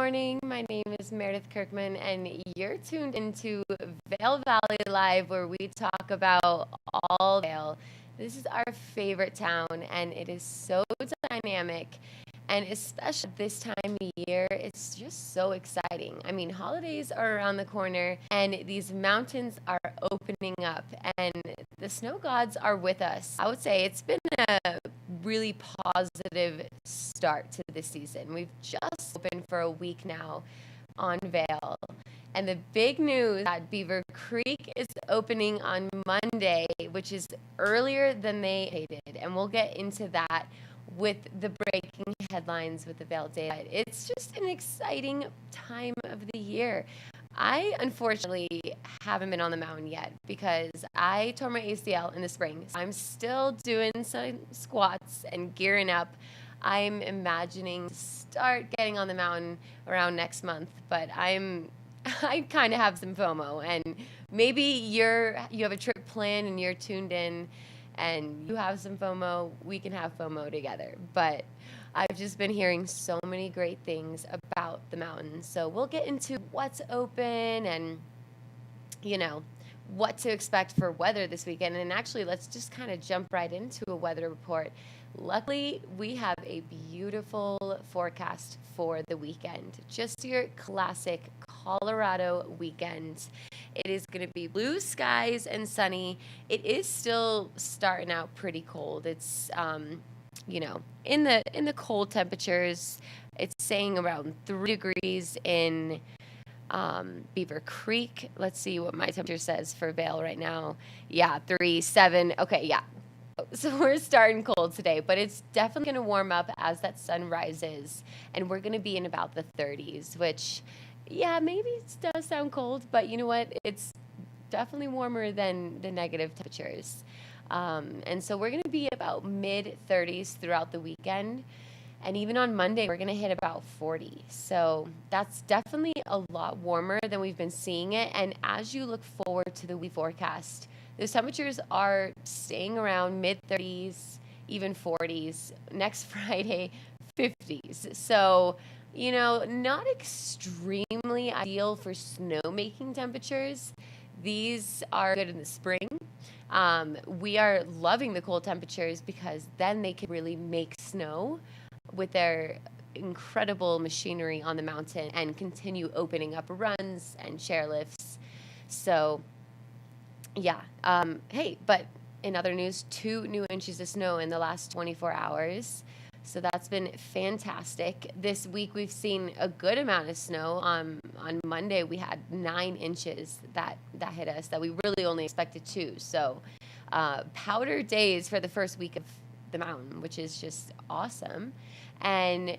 morning. My name is Meredith Kirkman, and you're tuned into Vail Valley Live, where we talk about all Vail. This is our favorite town, and it is so dynamic. And especially this time of year, it's just so exciting. I mean, holidays are around the corner, and these mountains are opening up, and the snow gods are with us. I would say it's been a really positive start to this season. We've just opened for a week now on Vail. And the big news that Beaver Creek is opening on Monday, which is earlier than they anticipated. And we'll get into that with the breaking headlines with the Vail data. It's just an exciting time of the year. I unfortunately haven't been on the mountain yet because I tore my ACL in the spring. So I'm still doing some squats and gearing up. I'm imagining to start getting on the mountain around next month, but I kind of have some FOMO, and maybe you have a trip planned and you're tuned in and you have some FOMO. We can have FOMO together. But I've just been hearing so many great things about the mountains. So we'll get into what's open and, what to expect for weather this weekend. And actually, let's just kind of jump right into a weather report. Luckily, we have a beautiful forecast for the weekend. Just your classic Colorado weekend. It is going to be blue skies and sunny. It is still starting out pretty cold. It's in the cold temperatures. It's saying around 3 degrees in Beaver Creek. Let's see what my temperature says for Vail right now. Yeah, 3, 7. Okay, yeah. So we're starting cold today, but it's definitely going to warm up as that sun rises, and we're going to be in about the 30s, which, yeah, maybe it does sound cold, but you know what? It's definitely warmer than the negative temperatures. And so we're going to be about mid-30s throughout the weekend. And even on Monday, we're going to hit about 40. So that's definitely a lot warmer than we've been seeing it. And as you look forward to the week forecast, those temperatures are staying around mid-30s, even 40s. Next Friday, 50s. So, not extremely ideal for snowmaking temperatures. These are good in the spring. We are loving the cold temperatures because then they can really make snow with their incredible machinery on the mountain and continue opening up runs and chairlifts. So, yeah. Hey, but in other news, 2 new inches of snow in the last 24 hours. So that's been fantastic. This week we've seen a good amount of snow. On Monday we had 9 inches that hit us that we really only expected 2. So powder days for the first week of the mountain, which is just awesome. And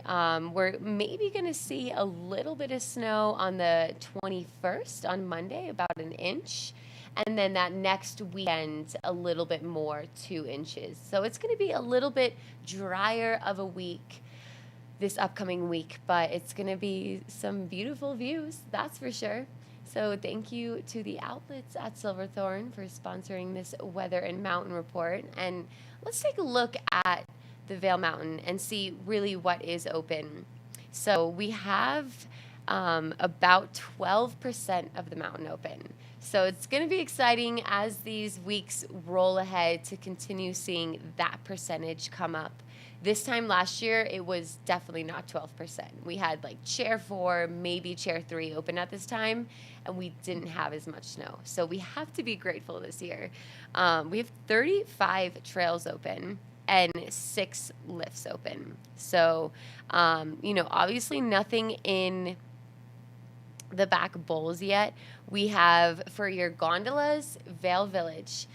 we're maybe going to see a little bit of snow on the 21st on Monday, about 1 inch. And then that next weekend, a little bit more, 2 inches. So it's going to be a little bit drier of a week this upcoming week, but it's going to be some beautiful views, that's for sure. So thank you to the outlets at Silverthorne for sponsoring this weather and mountain report. And let's take a look at the Vail Mountain and see really what is open. So we have about 12% of the mountain open. So it's going to be exciting as these weeks roll ahead to continue seeing that percentage come up. This time last year, it was definitely not 12%. We had like chair 4, maybe chair 3 open at this time, and we didn't have as much snow. So we have to be grateful this year. We have 35 trails open and 6 lifts open. So, obviously nothing in the back bowls yet. We have for your gondolas, Vail Village,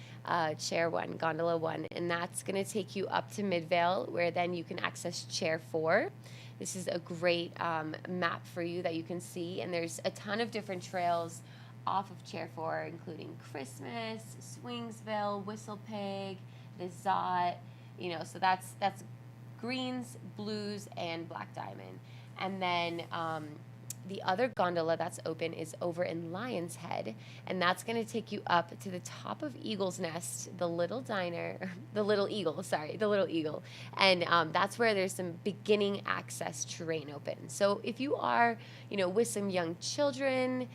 chair 1, gondola 1, and that's going to take you up to Mid-Vail, where then you can access chair 4. This is a great map for you that you can see, and there's a ton of different trails off of chair 4, including Christmas, Swingsville, Whistle Pig, the Zot, so that's greens, blues, and black diamond. And then The other gondola that's open is over in Lion's Head, and that's going to take you up to the top of Eagle's Nest, the little diner, the little eagle, sorry, the little eagle. And that's where there's some beginning access terrain open. So if you are, with some young children,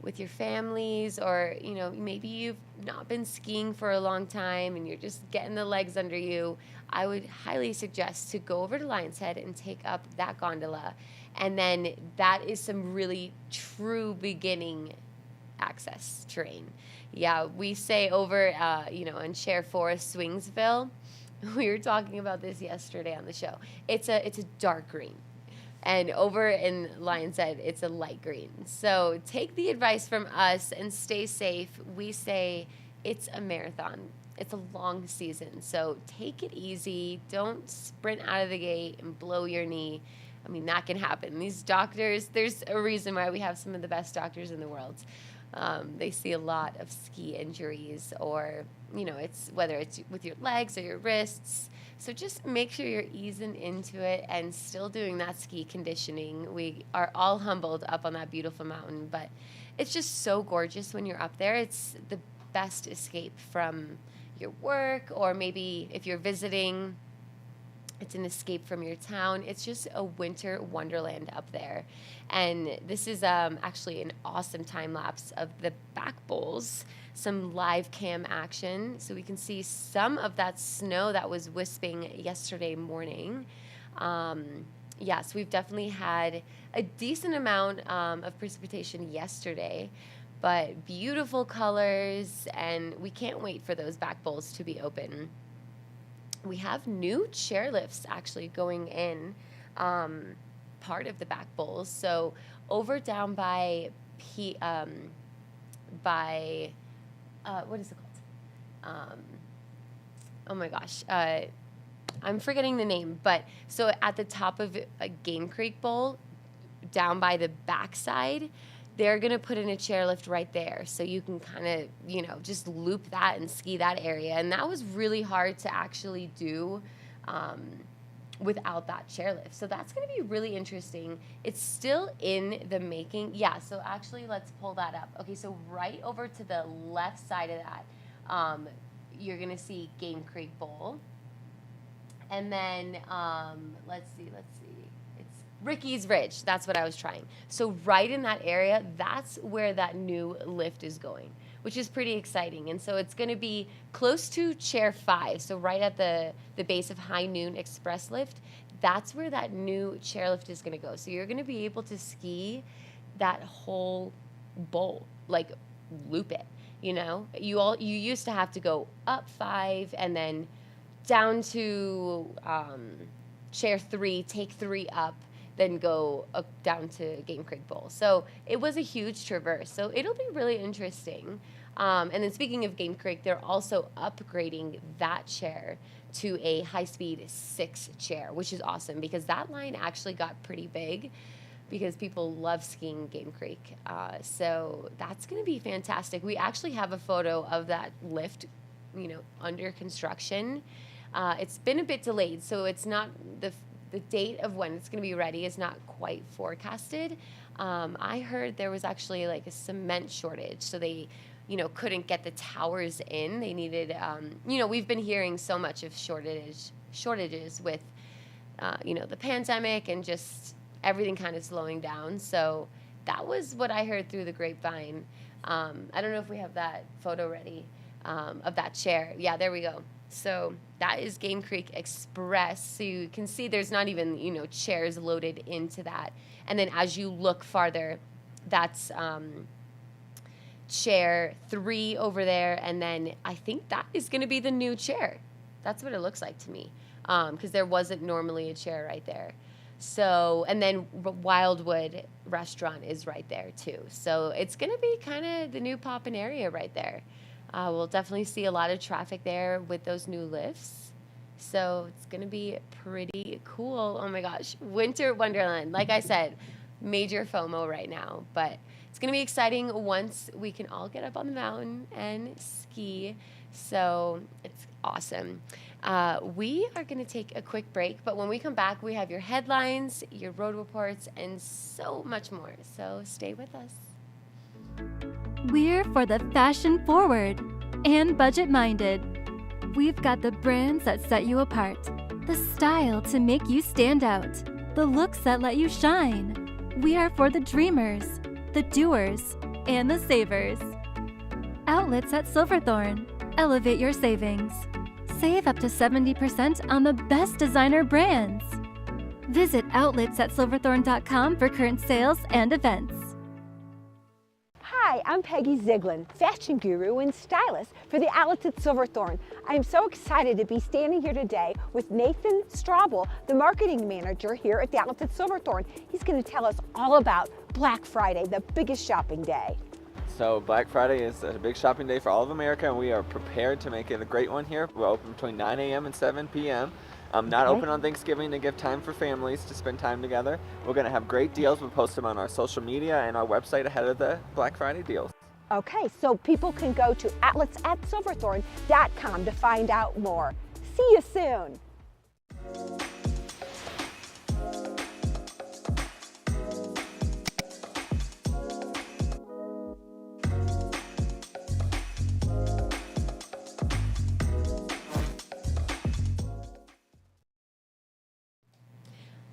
with your families, or, maybe you've not been skiing for a long time and you're just getting the legs under you, I would highly suggest to go over to Lion's Head and take up that gondola. And then that is some really true beginning access terrain. Yeah, we say over, in Chair Forest, Swingsville, we were talking about this yesterday on the show. It's a dark green. And over in Lion's Head, it's a light green. So take the advice from us and stay safe. We say it's a marathon. It's a long season. So take it easy. Don't sprint out of the gate and blow your knee. I mean, that can happen. These doctors, there's a reason why we have some of the best doctors in the world. They see a lot of ski injuries, or, it's whether it's with your legs or your wrists. So just make sure you're easing into it and still doing that ski conditioning. We are all humbled up on that beautiful mountain, but it's just so gorgeous when you're up there. It's the best escape from your work, or maybe if you're visiting, it's an escape from your town. It's just a winter wonderland up there. And this is actually an awesome time lapse of the back bowls, some live cam action. So we can see some of that snow that was wisping yesterday morning. Yes, we've definitely had a decent amount of precipitation yesterday, but beautiful colors, and we can't wait for those back bowls to be open. We have new chairlifts actually going in part of the back bowls. So over down by what is it called? Oh my gosh. I'm forgetting the name, but so at the top of a Game Creek Bowl, down by the backside, they're going to put in a chairlift right there. So you can kind of, just loop that and ski that area. And that was really hard to actually do without that chairlift. So that's going to be really interesting. It's still in the making. Yeah, so actually let's pull that up. Okay, so right over to the left side of that, you're going to see Game Creek Bowl. And then, let's see. Ricky's Ridge, that's what I was trying. So right in that area, that's where that new lift is going, which is pretty exciting. And so it's going to be close to Chair 5, so right at the base of High Noon Express Lift. That's where that new chairlift is going to go. So you're going to be able to ski that whole bowl, like loop it, You used to have to go up 5 and then down to Chair 3, take 3 up, then go down to Game Creek Bowl. So it was a huge traverse. So it'll be really interesting. And then speaking of Game Creek, they're also upgrading that chair to a high-speed 6 chair, which is awesome because that line actually got pretty big because people love skiing Game Creek. So that's going to be fantastic. We actually have a photo of that lift, under construction. It's been a bit delayed, so it's not the date of when it's going to be ready is not quite forecasted. I heard there was actually like a cement shortage, so they, couldn't get the towers in. They needed, we've been hearing so much of shortages with, the pandemic and just everything kind of slowing down. So that was what I heard through the grapevine. I don't know if we have that photo ready of that chair. Yeah, there we go. So that is Game Creek Express. So you can see there's not even, chairs loaded into that. And then as you look farther, that's Chair 3 over there. And then I think that is going to be the new chair. That's what it looks like to me, because there wasn't normally a chair right there. So, and then Wildwood Restaurant is right there too. So it's going to be kind of the new poppin' area right there. We'll definitely see a lot of traffic there with those new lifts. So it's going to be pretty cool. Oh my gosh. Winter Wonderland. Like I said, major FOMO right now. But it's going to be exciting once we can all get up on the mountain and ski. So it's awesome. We are going to take a quick break, but when we come back, we have your headlines, your road reports, and so much more. So stay with us. We're for the fashion forward and budget minded. We've got the brands that set you apart, the style to make you stand out, the looks that let you shine. We are for the dreamers, the doers, and the savers. Outlets at Silverthorne. Elevate your savings. Save up to 70% on the best designer brands. Visit outletsatssilverthorne.com for current sales and events. Hi, I'm Peggy Ziegler, fashion guru and stylist for the Outlets at Silverthorne. I'm so excited to be standing here today with Nathan Straubel, the marketing manager here at the Outlets at Silverthorne. He's going to tell us all about Black Friday, the biggest shopping day. So Black Friday is a big shopping day for all of America, and we are prepared to make it a great one here. We're open between 9 a.m. and 7 p.m. Not open on Thanksgiving to give time for families to spend time together. We're going to have great deals. We'll post them on our social media and our website ahead of the Black Friday deals. Okay, so people can go to outletsatssilverthorne.com to find out more. See you soon.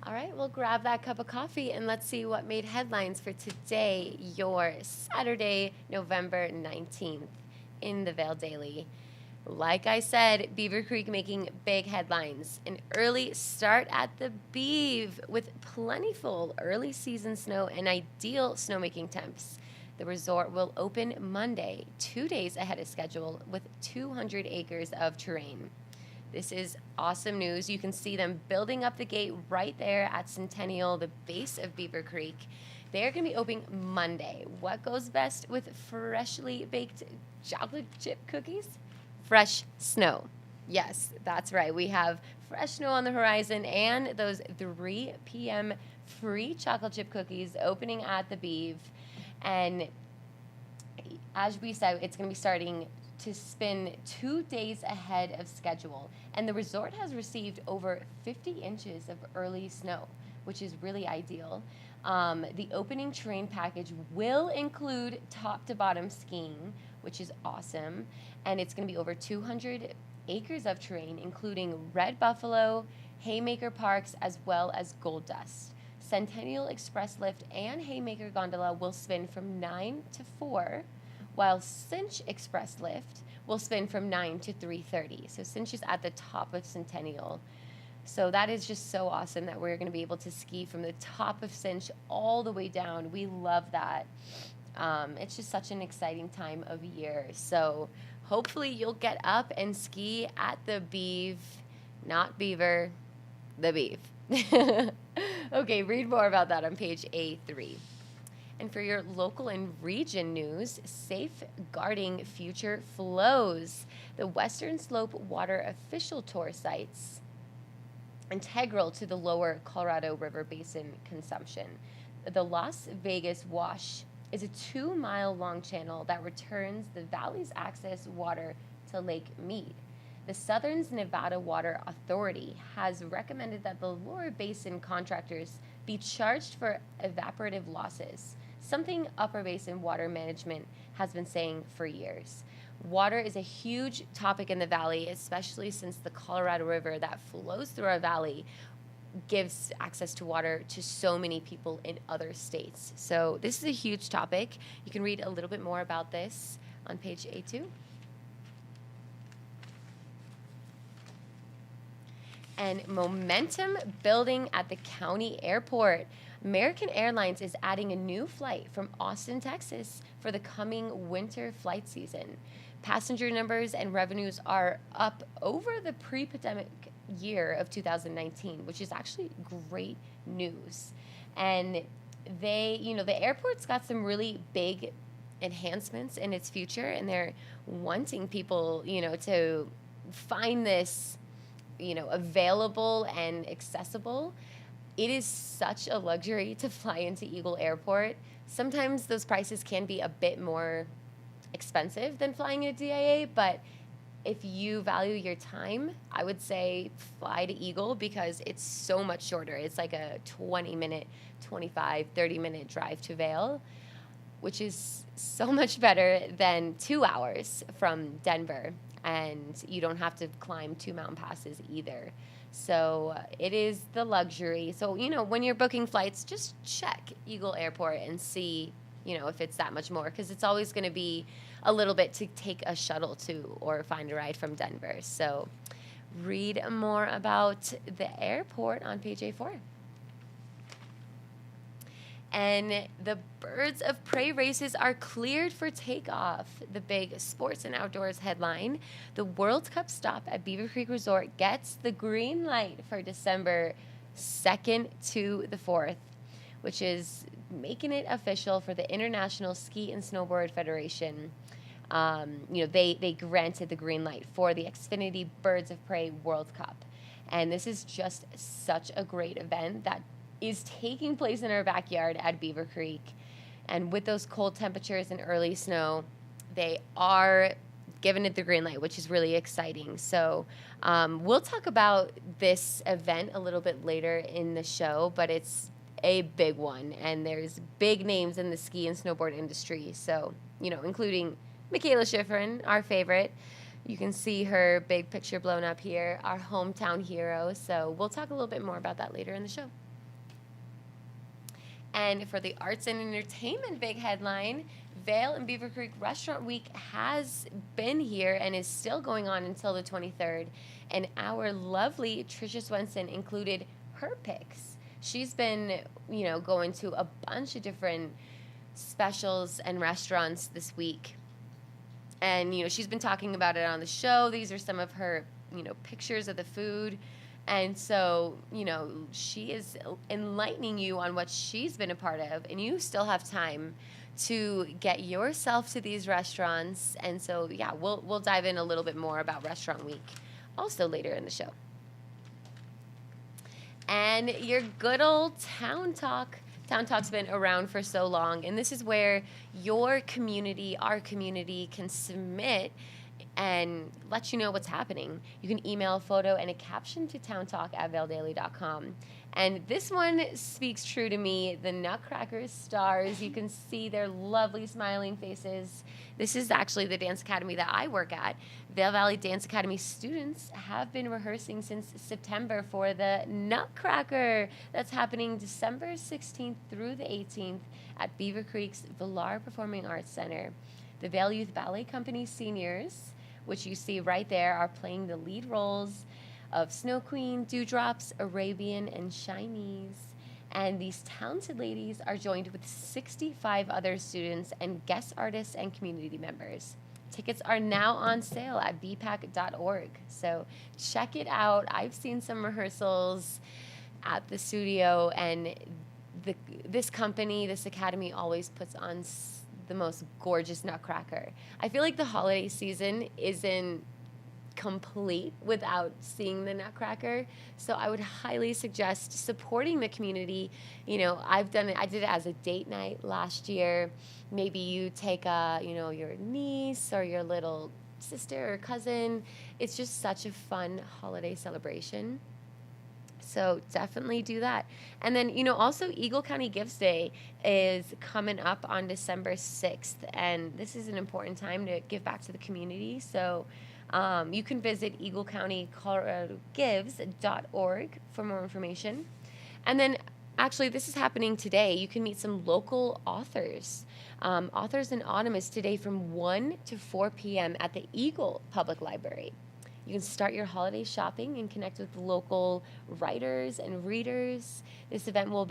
All right, we'll grab that cup of coffee and let's see what made headlines for today, your Saturday, November 19th in the Vail Daily. Like I said, Beaver Creek making big headlines. An early start at the Beeve with plentiful early season snow and ideal snowmaking temps. The resort will open Monday, 2 days ahead of schedule, with 200 acres of terrain. This is awesome news. You can see them building up the gate right there at Centennial, the base of Beaver Creek. They're going to be opening Monday. What goes best with freshly baked chocolate chip cookies? Fresh snow. Yes, that's right. We have fresh snow on the horizon and those 3 p.m. free chocolate chip cookies opening at the Beeve. And as we said, it's going to be starting to spin 2 days ahead of schedule. And the resort has received over 50 inches of early snow, which is really ideal. The opening terrain package will include top to bottom skiing, which is awesome. And it's going to be over 200 acres of terrain, including Red Buffalo, Haymaker Parks, as well as Gold Dust. Centennial Express Lift and Haymaker Gondola will spin from 9 to 4, while Cinch Express Lift will spin from 9 to 3:30. So Cinch is at the top of Centennial. So that is just so awesome that we're going to be able to ski from the top of Cinch all the way down. We love that. It's just such an exciting time of year. So hopefully you'll get up and ski at the Beeve, not Beaver, the Beeve. Okay, read more about that on page A3. And for your local and region news, safeguarding future flows. The Western Slope Water official tour sites integral to the lower Colorado River Basin consumption. The Las Vegas Wash is a 2-mile-long channel that returns the valley's excess water to Lake Mead. The Southern Nevada Water Authority has recommended that the lower basin contractors be charged for evaporative losses, something Upper Basin Water Management has been saying for years. Water is a huge topic in the valley, especially since the Colorado River that flows through our valley gives access to water to so many people in other states. So this is a huge topic. You can read a little bit more about this on page A2. And momentum building at the county airport. American Airlines is adding a new flight from Austin, Texas for the coming winter flight season. Passenger numbers and revenues are up over the pre-pandemic year of 2019, which is actually great news. And the airport's got some really big enhancements in its future, and they're wanting people, to find this, available and accessible. It is such a luxury to fly into Eagle Airport. Sometimes those prices can be a bit more expensive than flying a DIA, but if you value your time, I would say fly to Eagle because it's so much shorter. It's like a 20-minute, 25, 30-minute drive to Vail, which is so much better than 2 hours from Denver. And you don't have to climb 2 mountain passes either. So it is the luxury. So, when you're booking flights, just check Eagle Airport and see, if it's that much more. Because it's always going to be a little bit to take a shuttle to or find a ride from Denver. So read more about the airport on page A4. And the Birds of Prey races are cleared for takeoff. The big sports and outdoors headline. The World Cup stop at Beaver Creek Resort gets the green light for December 2nd to the 4th, which is making it official for the International Ski and Snowboard Federation. They granted the green light for the Xfinity Birds of Prey World Cup. And this is just such a great event that is taking place in our backyard at Beaver Creek. And with those cold temperatures and early snow, they are giving it the green light, which is really exciting. So we'll talk about this event a little bit later in the show, but it's a big one. And there's big names in the ski and snowboard industry. So, including Michaela Schifrin, our favorite. You can see her big picture blown up here, our hometown hero. So we'll talk a little bit more about that later in the show. And for the arts and entertainment big headline, Vail and Beaver Creek Restaurant Week has been here and is still going on until the 23rd. And our lovely Trisha Swenson included her picks. She's been, going to a bunch of different specials and restaurants this week. And, she's been talking about it on the show. These are some of her, pictures of the food. And so, she is enlightening you on what she's been a part of, and you still have time to get yourself to these restaurants. And so, yeah, we'll dive in a little bit more about Restaurant Week also later in the show. And your good old Town Talk. Town Talk's been around for so long, and this is where your community, our community, can submit and let you know what's happening. You can email a photo and a caption to towntalk@vaildaily.com. And this one speaks true to me. The Nutcracker stars, you can see their lovely smiling faces. This is actually the dance academy that I work at. Vail Valley Dance Academy students have been rehearsing since September for the Nutcracker. That's happening December 16th through the 18th at Beaver Creek's Villar Performing Arts Center. The Vail Youth Ballet Company seniors, which you see right there, are playing the lead roles of Snow Queen, Dewdrops, Arabian, and Chinese. And these talented ladies are joined with 65 other students and guest artists and community members. Tickets are now on sale at bpac.org. So check it out. I've seen some rehearsals at the studio, and this academy always puts on the most gorgeous Nutcracker. I feel like the holiday season isn't complete without seeing the Nutcracker, so I would highly suggest supporting the community. I did it as a date night last year. Maybe you take your niece or your little sister or cousin. It's just such a fun holiday celebration. So definitely do that. And then, also Eagle County Gifts Day is coming up on December 6th. And this is an important time to give back to the community. So you can visit EagleCountyColoradoGives.org for more information. And then, actually, this is happening today. You can meet some local authors. Authors in Autumn is today from 1 to 4 p.m. at the Eagle Public Library. You can start your holiday shopping and connect with local writers and readers. This event will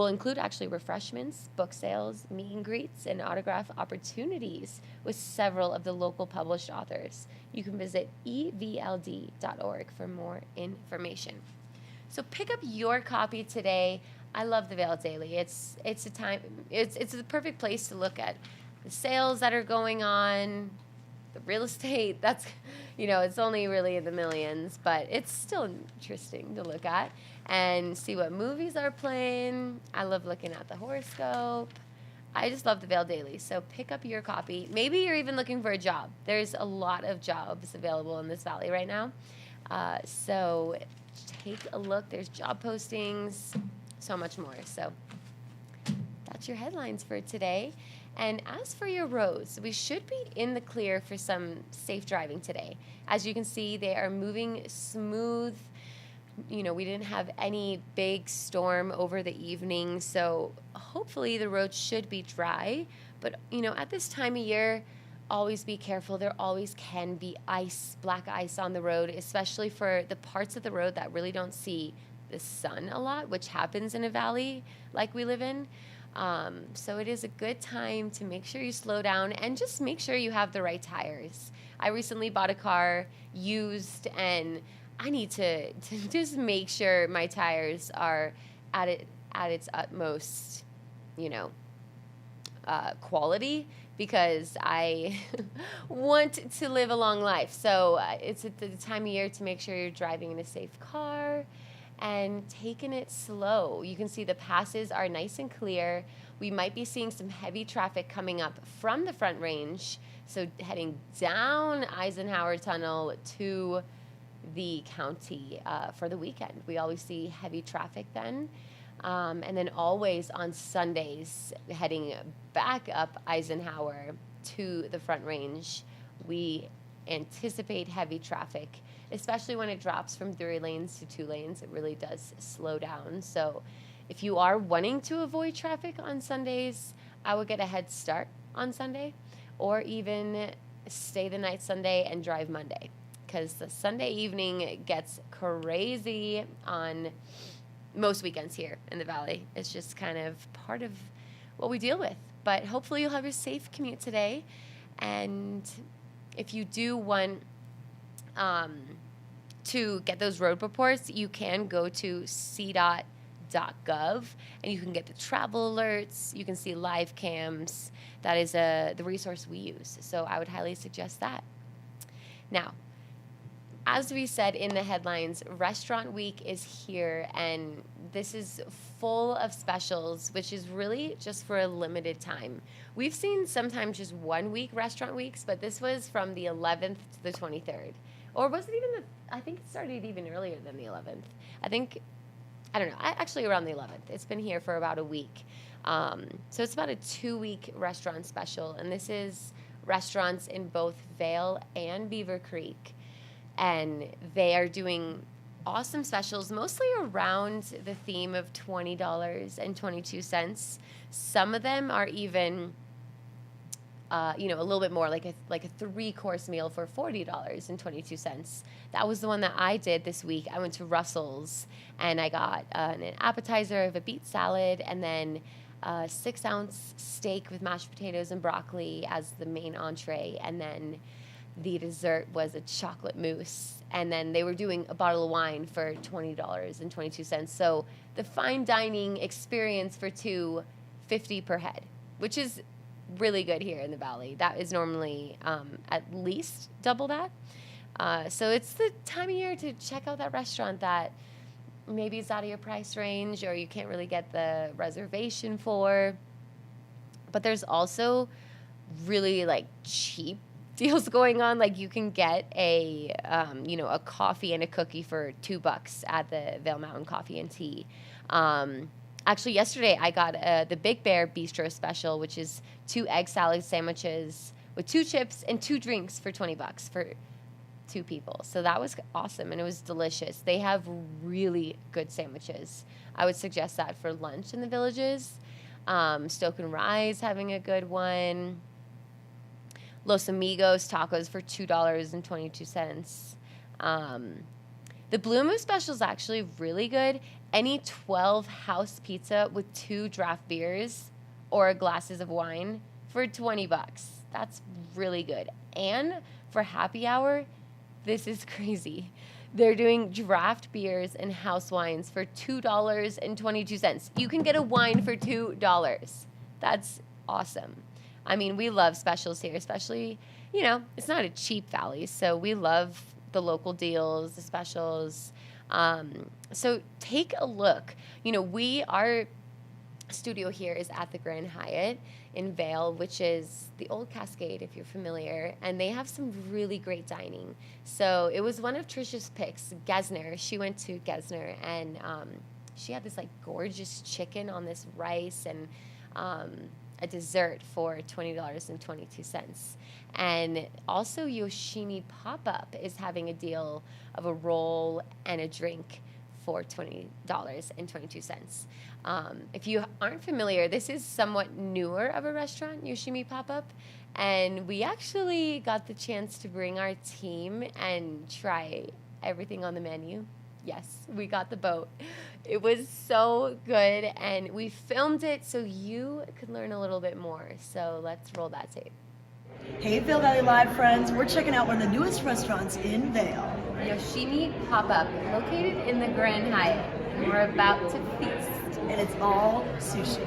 include actually refreshments, book sales, meet and greets, and autograph opportunities with several of the local published authors. You can visit evld.org for more information. So pick up your copy today. I love the Vail Daily. It's the perfect place to look at the sales that are going on, the real estate. That's, it's only really in the millions, but it's still interesting to look at and see what movies are playing. I love looking at the horoscope. I just love the Vail Daily. So pick up your copy. Maybe you're even looking for a job. There's a lot of jobs available in this valley right now. So take a look. There's job postings, so much more. So that's your headlines for today. And as for your roads, we should be in the clear for some safe driving today. As you can see, they are moving smooth. You know, we didn't have any big storm over the evening, so hopefully the roads should be dry. But, you know, at this time of year, always be careful. There always can be ice, black ice on the road, especially for the parts of the road that really don't see the sun a lot, which happens in a valley like we live in. So it is a good time to make sure you slow down and just make sure you have the right tires. I recently bought a car used, and I need to just make sure my tires are at its utmost, you know, quality, because I want to live a long life. So it's at the time of year to make sure you're driving in a safe car and taking it slow. You can see the passes are nice and clear. We might be seeing some heavy traffic coming up from the Front Range, so heading down Eisenhower Tunnel to the county for the weekend. We always see heavy traffic then. And then always on Sundays, heading back up Eisenhower to the Front Range, we anticipate heavy traffic, especially when it drops from 3 lanes to 2 lanes. It really does slow down. So if you are wanting to avoid traffic on Sundays, I would get a head start on Sunday, or even stay the night Sunday and drive Monday, because the Sunday evening gets crazy on most weekends here in the valley. It's just kind of part of what we deal with. But hopefully you'll have a safe commute today. And if you do want to get those road reports, you can go to cdot.gov and you can get the travel alerts. You can see live cams. That is the resource we use. So I would highly suggest that. Now, as we said in the headlines, Restaurant Week is here, and this is full of specials, which is really just for a limited time. We've seen sometimes just 1 week restaurant weeks, but this was from the 11th to the 23rd. Or was it even I think it started even earlier than the 11th. I don't know, actually around the 11th. It's been here for about a week. So it's about a 2-week restaurant special, and this is restaurants in both Vail and Beaver Creek. And they are doing awesome specials, mostly around the theme of $20.22. Some of them are even, a little bit more, like a 3-course meal for $40.22. That was the one that I did this week. I went to Russell's, and I got an appetizer of a beet salad, and then a 6-ounce steak with mashed potatoes and broccoli as the main entree, and then the dessert was a chocolate mousse, and then they were doing a bottle of wine for $20.22. So the fine dining experience for $2.50 per head, which is really good here in the valley. That is normally at least double that. So it's the time of year to check out that restaurant that maybe is out of your price range, or you can't really get the reservation for. But there's also really cheap deals going on. Like, you can get a coffee and a cookie for $2 at the Vail Mountain Coffee and Tea. Actually, yesterday I got the Big Bear Bistro special, which is 2 egg salad sandwiches with 2 chips and 2 drinks for $20 for 2 people. So that was awesome, and it was delicious. They have really good sandwiches. I would suggest that for lunch in the villages. Stoke and Rye's having a good one. Los Amigos tacos for $2.22. The Blue Moose special is actually really good. Any 12 house pizza with 2 draft beers or glasses of wine for $20. That's really good. And for happy hour, this is crazy. They're doing draft beers and house wines for $2.22. You can get a wine for $2. That's awesome. I mean, we love specials here, especially, it's not a cheap valley, so we love the local deals, the specials. So take a look. studio here is at the Grand Hyatt in Vail, which is the old Cascade, if you're familiar, and they have some really great dining. So it was one of Trisha's picks, Gesner. She went to Gesner, and she had this like gorgeous chicken on this rice and a dessert for $20.22. And also Yoshimi Pop-Up is having a deal of a roll and a drink for $20.22. If you aren't familiar, this is somewhat newer of a restaurant, Yoshimi Pop-Up, and we actually got the chance to bring our team and try everything on the menu. Yes, we got the boat. It was so good, and we filmed it so you could learn a little bit more. So let's roll that tape. Hey Vail Valley Live friends, we're checking out one of the newest restaurants in Vail. Yoshimi Pop-Up, located in the Grand Hyatt. We're about to feast. And it's all sushi.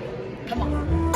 Come on.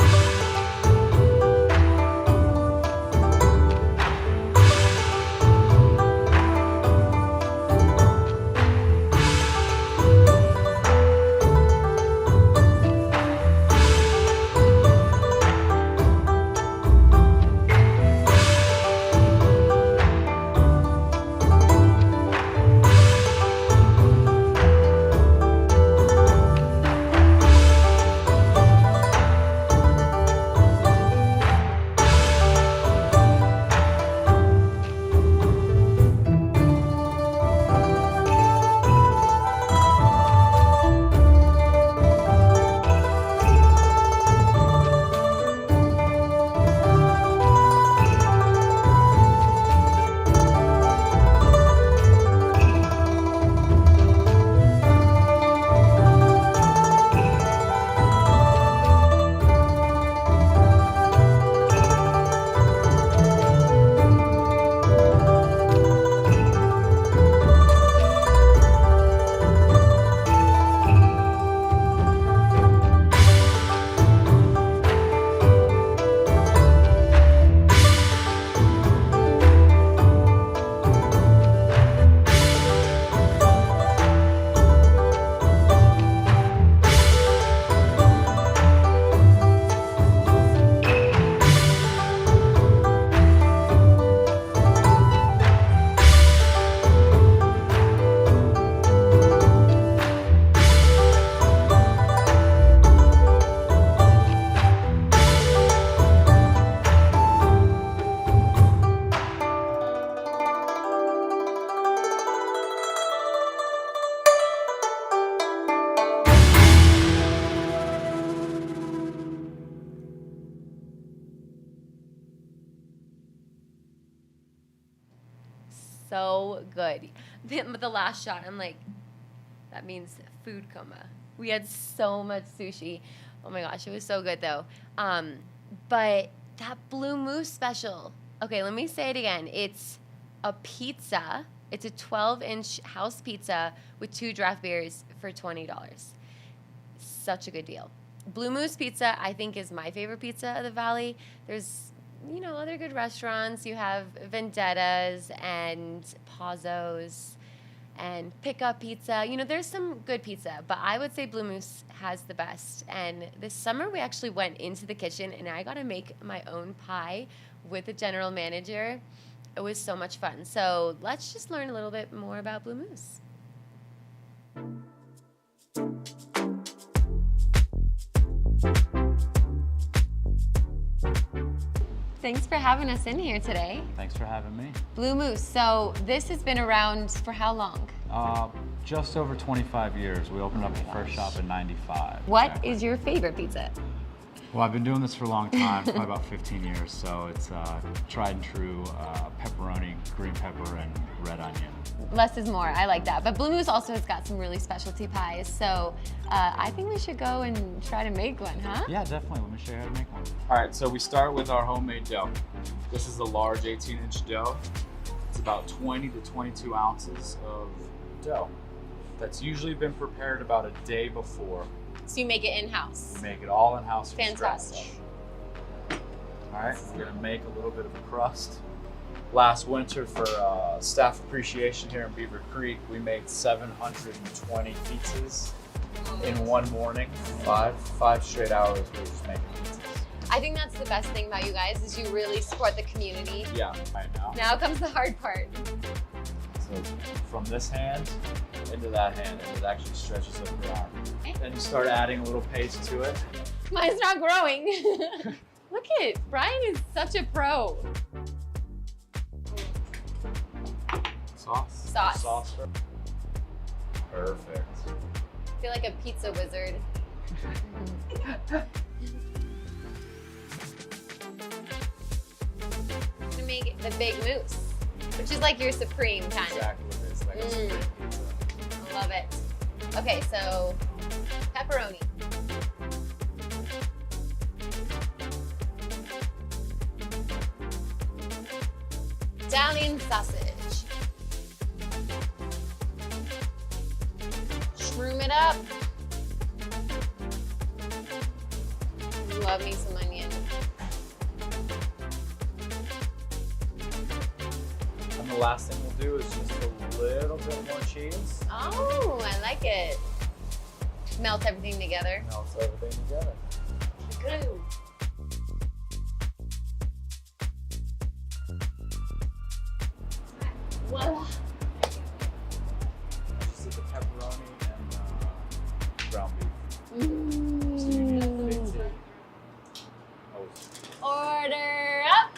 So good. The last shot, I'm like, that means food coma. We had so much sushi. Oh my gosh, it was so good though. But that Blue Moose special. Okay, let me say it again. It's a pizza. It's a 12-inch house pizza with 2 draft beers for $20. Such a good deal. Blue Moose Pizza, I think, is my favorite pizza of the Valley. There's, you know, other good restaurants. You have Vendettas and Pazzo's and Pickup Pizza. You know, there's some good pizza, but I would say Blue Moose has the best. And this summer, we actually went into the kitchen, and I got to make my own pie with the general manager. It was so much fun. So let's just learn a little bit more about Blue Moose. Thanks for having us in here today. Thanks for having me. Blue Moose, so this has been around for how long? Just over 25 years. We opened up the first shop in '95. What is your favorite pizza? Well, I've been doing this for a long time, probably about 15 years, so it's tried and true pepperoni, green pepper, and red onion. Less is more, I like that. But Blue Moose also has got some really specialty pies, so I think we should go and try to make one, huh? Yeah, definitely. Let me show you how to make one. All right, so we start with our homemade dough. This is the large 18-inch dough. It's about 20 to 22 ounces of dough. That's usually been prepared about a day before. So you make it in-house? We make it all in-house from Fantastic. scratch. All right, we're gonna make a little bit of a crust. Last winter for staff appreciation here in Beaver Creek, we made 720 pizzas in one morning, five straight hours, we're just making pizzas. I think that's the best thing about you guys is you really support the community. Yeah, I know. Now comes the hard part. So from this hand into that hand, and it actually stretches over the arm. Then you start adding a little paste to it. Mine's not growing. Look at Brian is such a pro. Sauce. Sauce. Sauce. Perfect. I feel like a pizza wizard. To make the big mousse, which is like your supreme kind of. Exactly what it is. Like a supreme pizza. I love it. Okay, so pepperoni. Italian sausage. Shroom it up. Love me some onion. And the last thing we'll do is just a little bit more cheese. Oh, I like it. Melt everything together. Melts everything together. Glue. Voila. Just did the pepperoni and ground beef. Mm. So you need a big tea. Oh, Order up.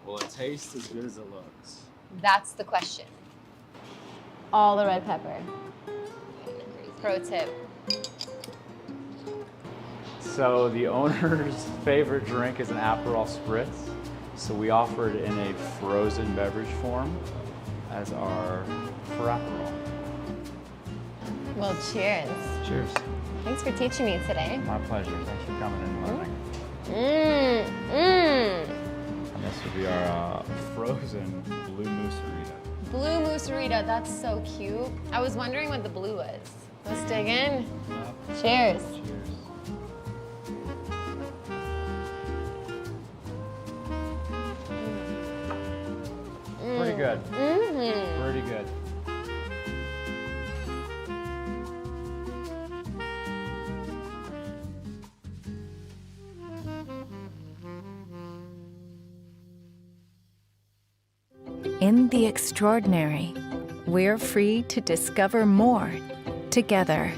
will it taste as good as it looks? That's the question. All the red pepper. Pro tip. So the owner's favorite drink is an Aperol Spritz. So we offer it in a frozen beverage form as our Aperol. Well, cheers. Cheers. Thanks for teaching me today. My pleasure. Thanks for coming and learning. And this will be our frozen blue mousserita. Blue mousserita, that's so cute. I was wondering what the blue was. Let's dig in. Cheers. Cheers. Pretty good. Mm-hmm. Pretty good. In the extraordinary, we're free to discover more together.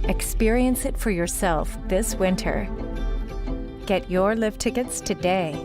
Experience it for yourself this winter. Get your lift tickets today.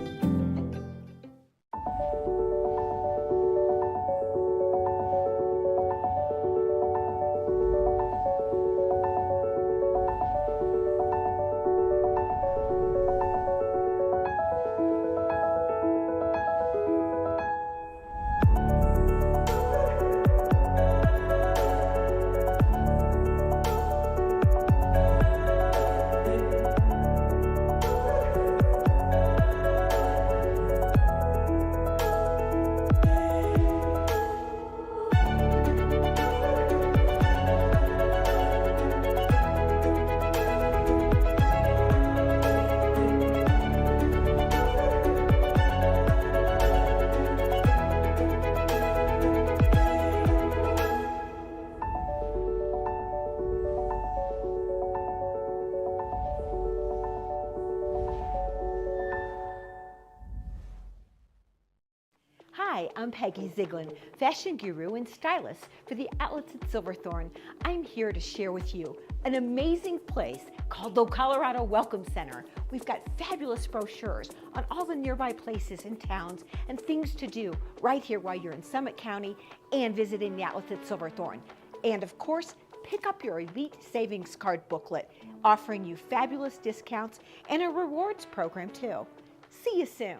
Hi, I'm Peggy Ziglin, fashion guru and stylist for the outlets at Silverthorne. I'm here to share with you an amazing place called the Colorado Welcome Center. We've got fabulous brochures on all the nearby places and towns and things to do right here while you're in Summit County and visiting the outlets at Silverthorne. And of course, pick up your Elite Savings Card booklet, offering you fabulous discounts and a rewards program too. See you soon.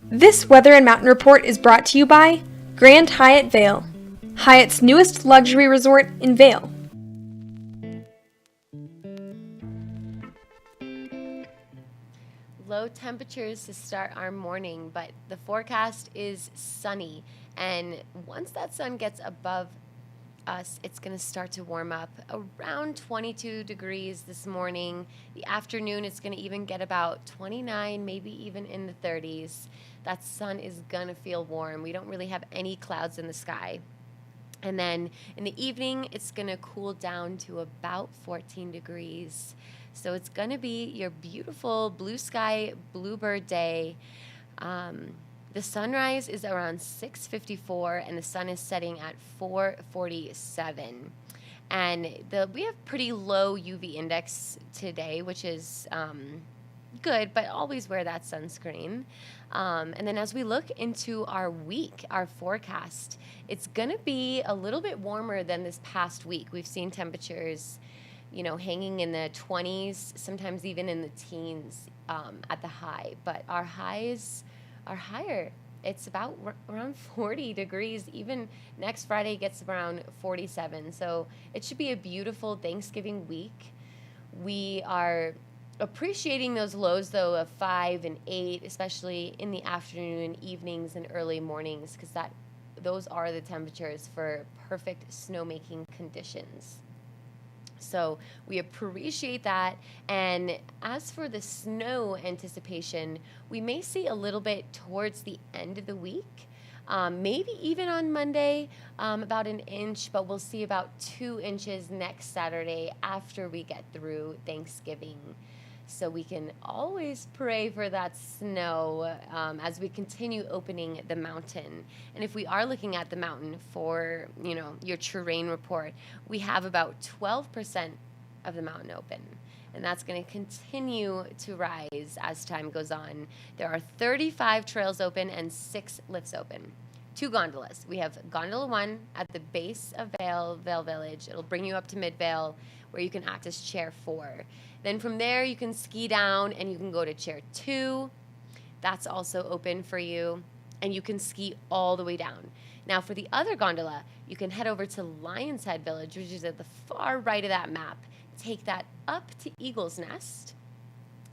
This Weather and Mountain Report is brought to you by Grand Hyatt Vail, Hyatt's newest luxury resort in Vail. Low temperatures to start our morning, but the forecast is sunny. And once that sun gets above us, it's going to start to warm up around 22 degrees this morning. The afternoon, it's going to even get about 29, maybe even in the 30s. That sun is going to feel warm. We don't really have any clouds in the sky. And then in the evening, it's going to cool down to about 14 degrees. So it's going to be your beautiful blue sky, bluebird day. The sunrise is around 6:54, and the sun is setting at 4:47. And we have pretty low UV index today, which is good, but always wear that sunscreen. And then as we look into our week, our forecast, it's going to be a little bit warmer than this past week. We've seen temperatures, hanging in the 20s, sometimes even in the teens at the high. But our highs are higher. It's about around 40 degrees. Even next Friday gets around 47. So it should be a beautiful Thanksgiving week. We are appreciating those lows, though, of 5 and 8, especially in the afternoon, evenings, and early mornings, because those are the temperatures for perfect snowmaking conditions. So we appreciate that. And as for the snow anticipation, we may see a little bit towards the end of the week, maybe even on Monday, about an inch, but we'll see about 2 inches next Saturday after we get through Thanksgiving. So we can always pray for that snow as we continue opening the mountain. And if we are looking at the mountain for, your terrain report, we have about 12% of the mountain open. And that's going to continue to rise as time goes on. There are 35 trails open and 6 lifts open. 2 gondolas. We have Gondola 1 at the base of Vail Village. It'll bring you up to Mid-Vail, where you can access Chair 4. Then from there, you can ski down and you can go to Chair 2. That's also open for you. And you can ski all the way down. Now, for the other gondola, you can head over to Lion's Head Village, which is at the far right of that map. Take that up to Eagle's Nest.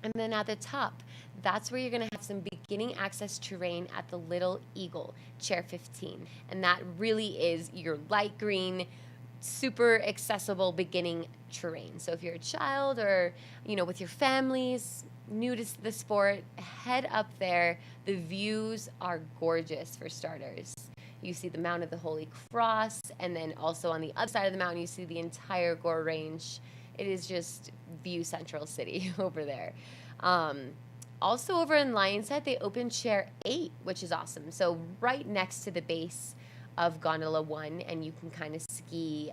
And then at the top, that's where you're going to have some beginning access terrain at the Little Eagle, Chair 15. And that really is your light green, super accessible beginning terrain. So if you're a child or, with your families, new to the sport, head up there. The views are gorgeous for starters. You see the Mount of the Holy Cross, and then also on the other side of the mountain, you see the entire Gore Range. It is just View Central City over there. Also over in Lion's Head, they opened Chair 8, which is awesome. So right next to the base of Gondola 1, and you can kind of ski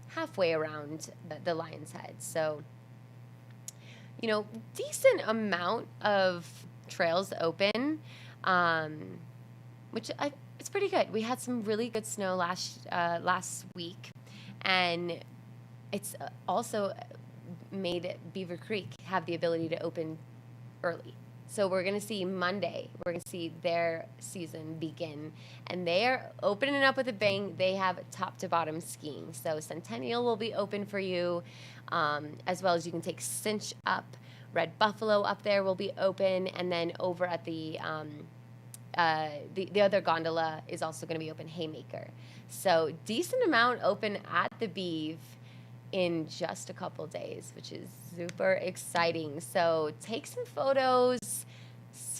halfway around the Lion's Head. So, decent amount of trails open, which it's pretty good. We had some really good snow last week, and it's also made Beaver Creek have the ability to open early. So we're going to see Monday, we're going to see their season begin. And they're opening up with a bang. They have top to bottom skiing. So Centennial will be open for you, as well as you can take Cinch up. Red Buffalo up there will be open. And then over at the other gondola is also going to be open, Haymaker. So decent amount open at the Beeve in just a couple days, which is super exciting. So take some photos,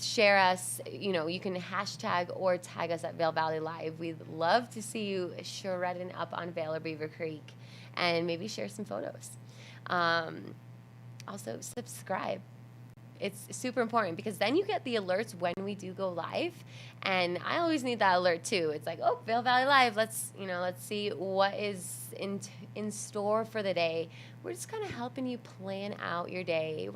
share us. You can hashtag or tag us at Vail Valley Live. We'd love to see you shredding up on Vail or Beaver Creek, and maybe share some photos. Also, subscribe. It's super important, because then you get the alerts when we do go live, and I always need that alert too. It's like, oh, Vail Valley Live. Let's see what is in store for the day. We're just kind of helping you plan out your day.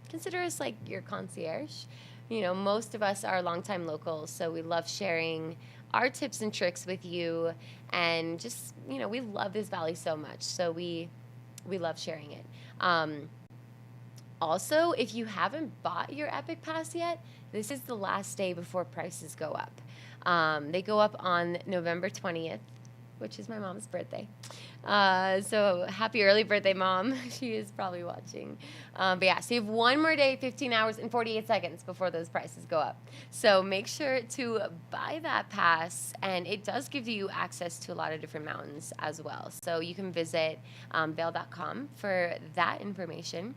Consider us like your concierge. Most of us are longtime locals, so we love sharing our tips and tricks with you, and just we love this valley so much, so we love sharing it. Also, if you haven't bought your Epic Pass yet, this is the last day before prices go up. They go up on November 20th, which is my mom's birthday. So happy early birthday, Mom. She is probably watching. But yeah, so you have one more day, 15 hours and 48 seconds before those prices go up. So make sure to buy that pass, and it does give you access to a lot of different mountains as well. So you can visit Vail.com for that information.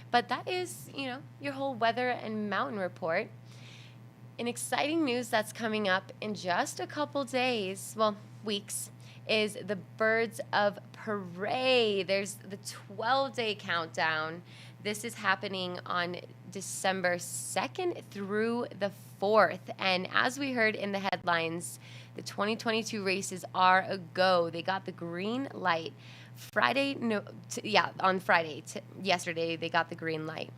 But that is, your whole weather and mountain report. An exciting news that's coming up in just a couple days, weeks, is the Birds of Prey. There's the 12-day countdown. This is happening on December 2nd through the 4th. And as we heard in the headlines, the 2022 races are a go. They got the green light yesterday they got the green light.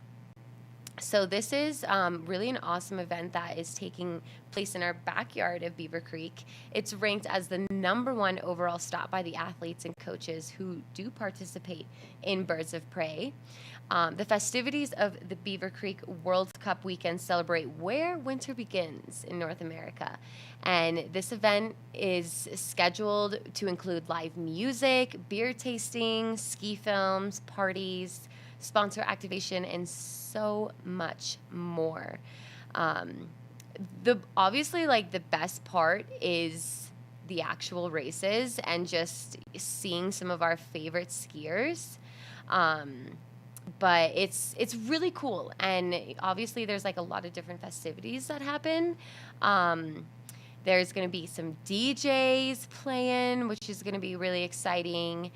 So this is really an awesome event that is taking place in our backyard of Beaver Creek. It's ranked as the #1 overall stop by the athletes and coaches who do participate in Birds of Prey. The festivities of the Beaver Creek World Cup weekend celebrate where winter begins in North America. And this event is scheduled to include live music, beer tasting, ski films, parties, sponsor activation, and so much more. Obviously, the best part is the actual races and just seeing some of our favorite skiers. But it's really cool, and obviously there's a lot of different festivities that happen. There's going to be some DJs playing, which is going to be really exciting.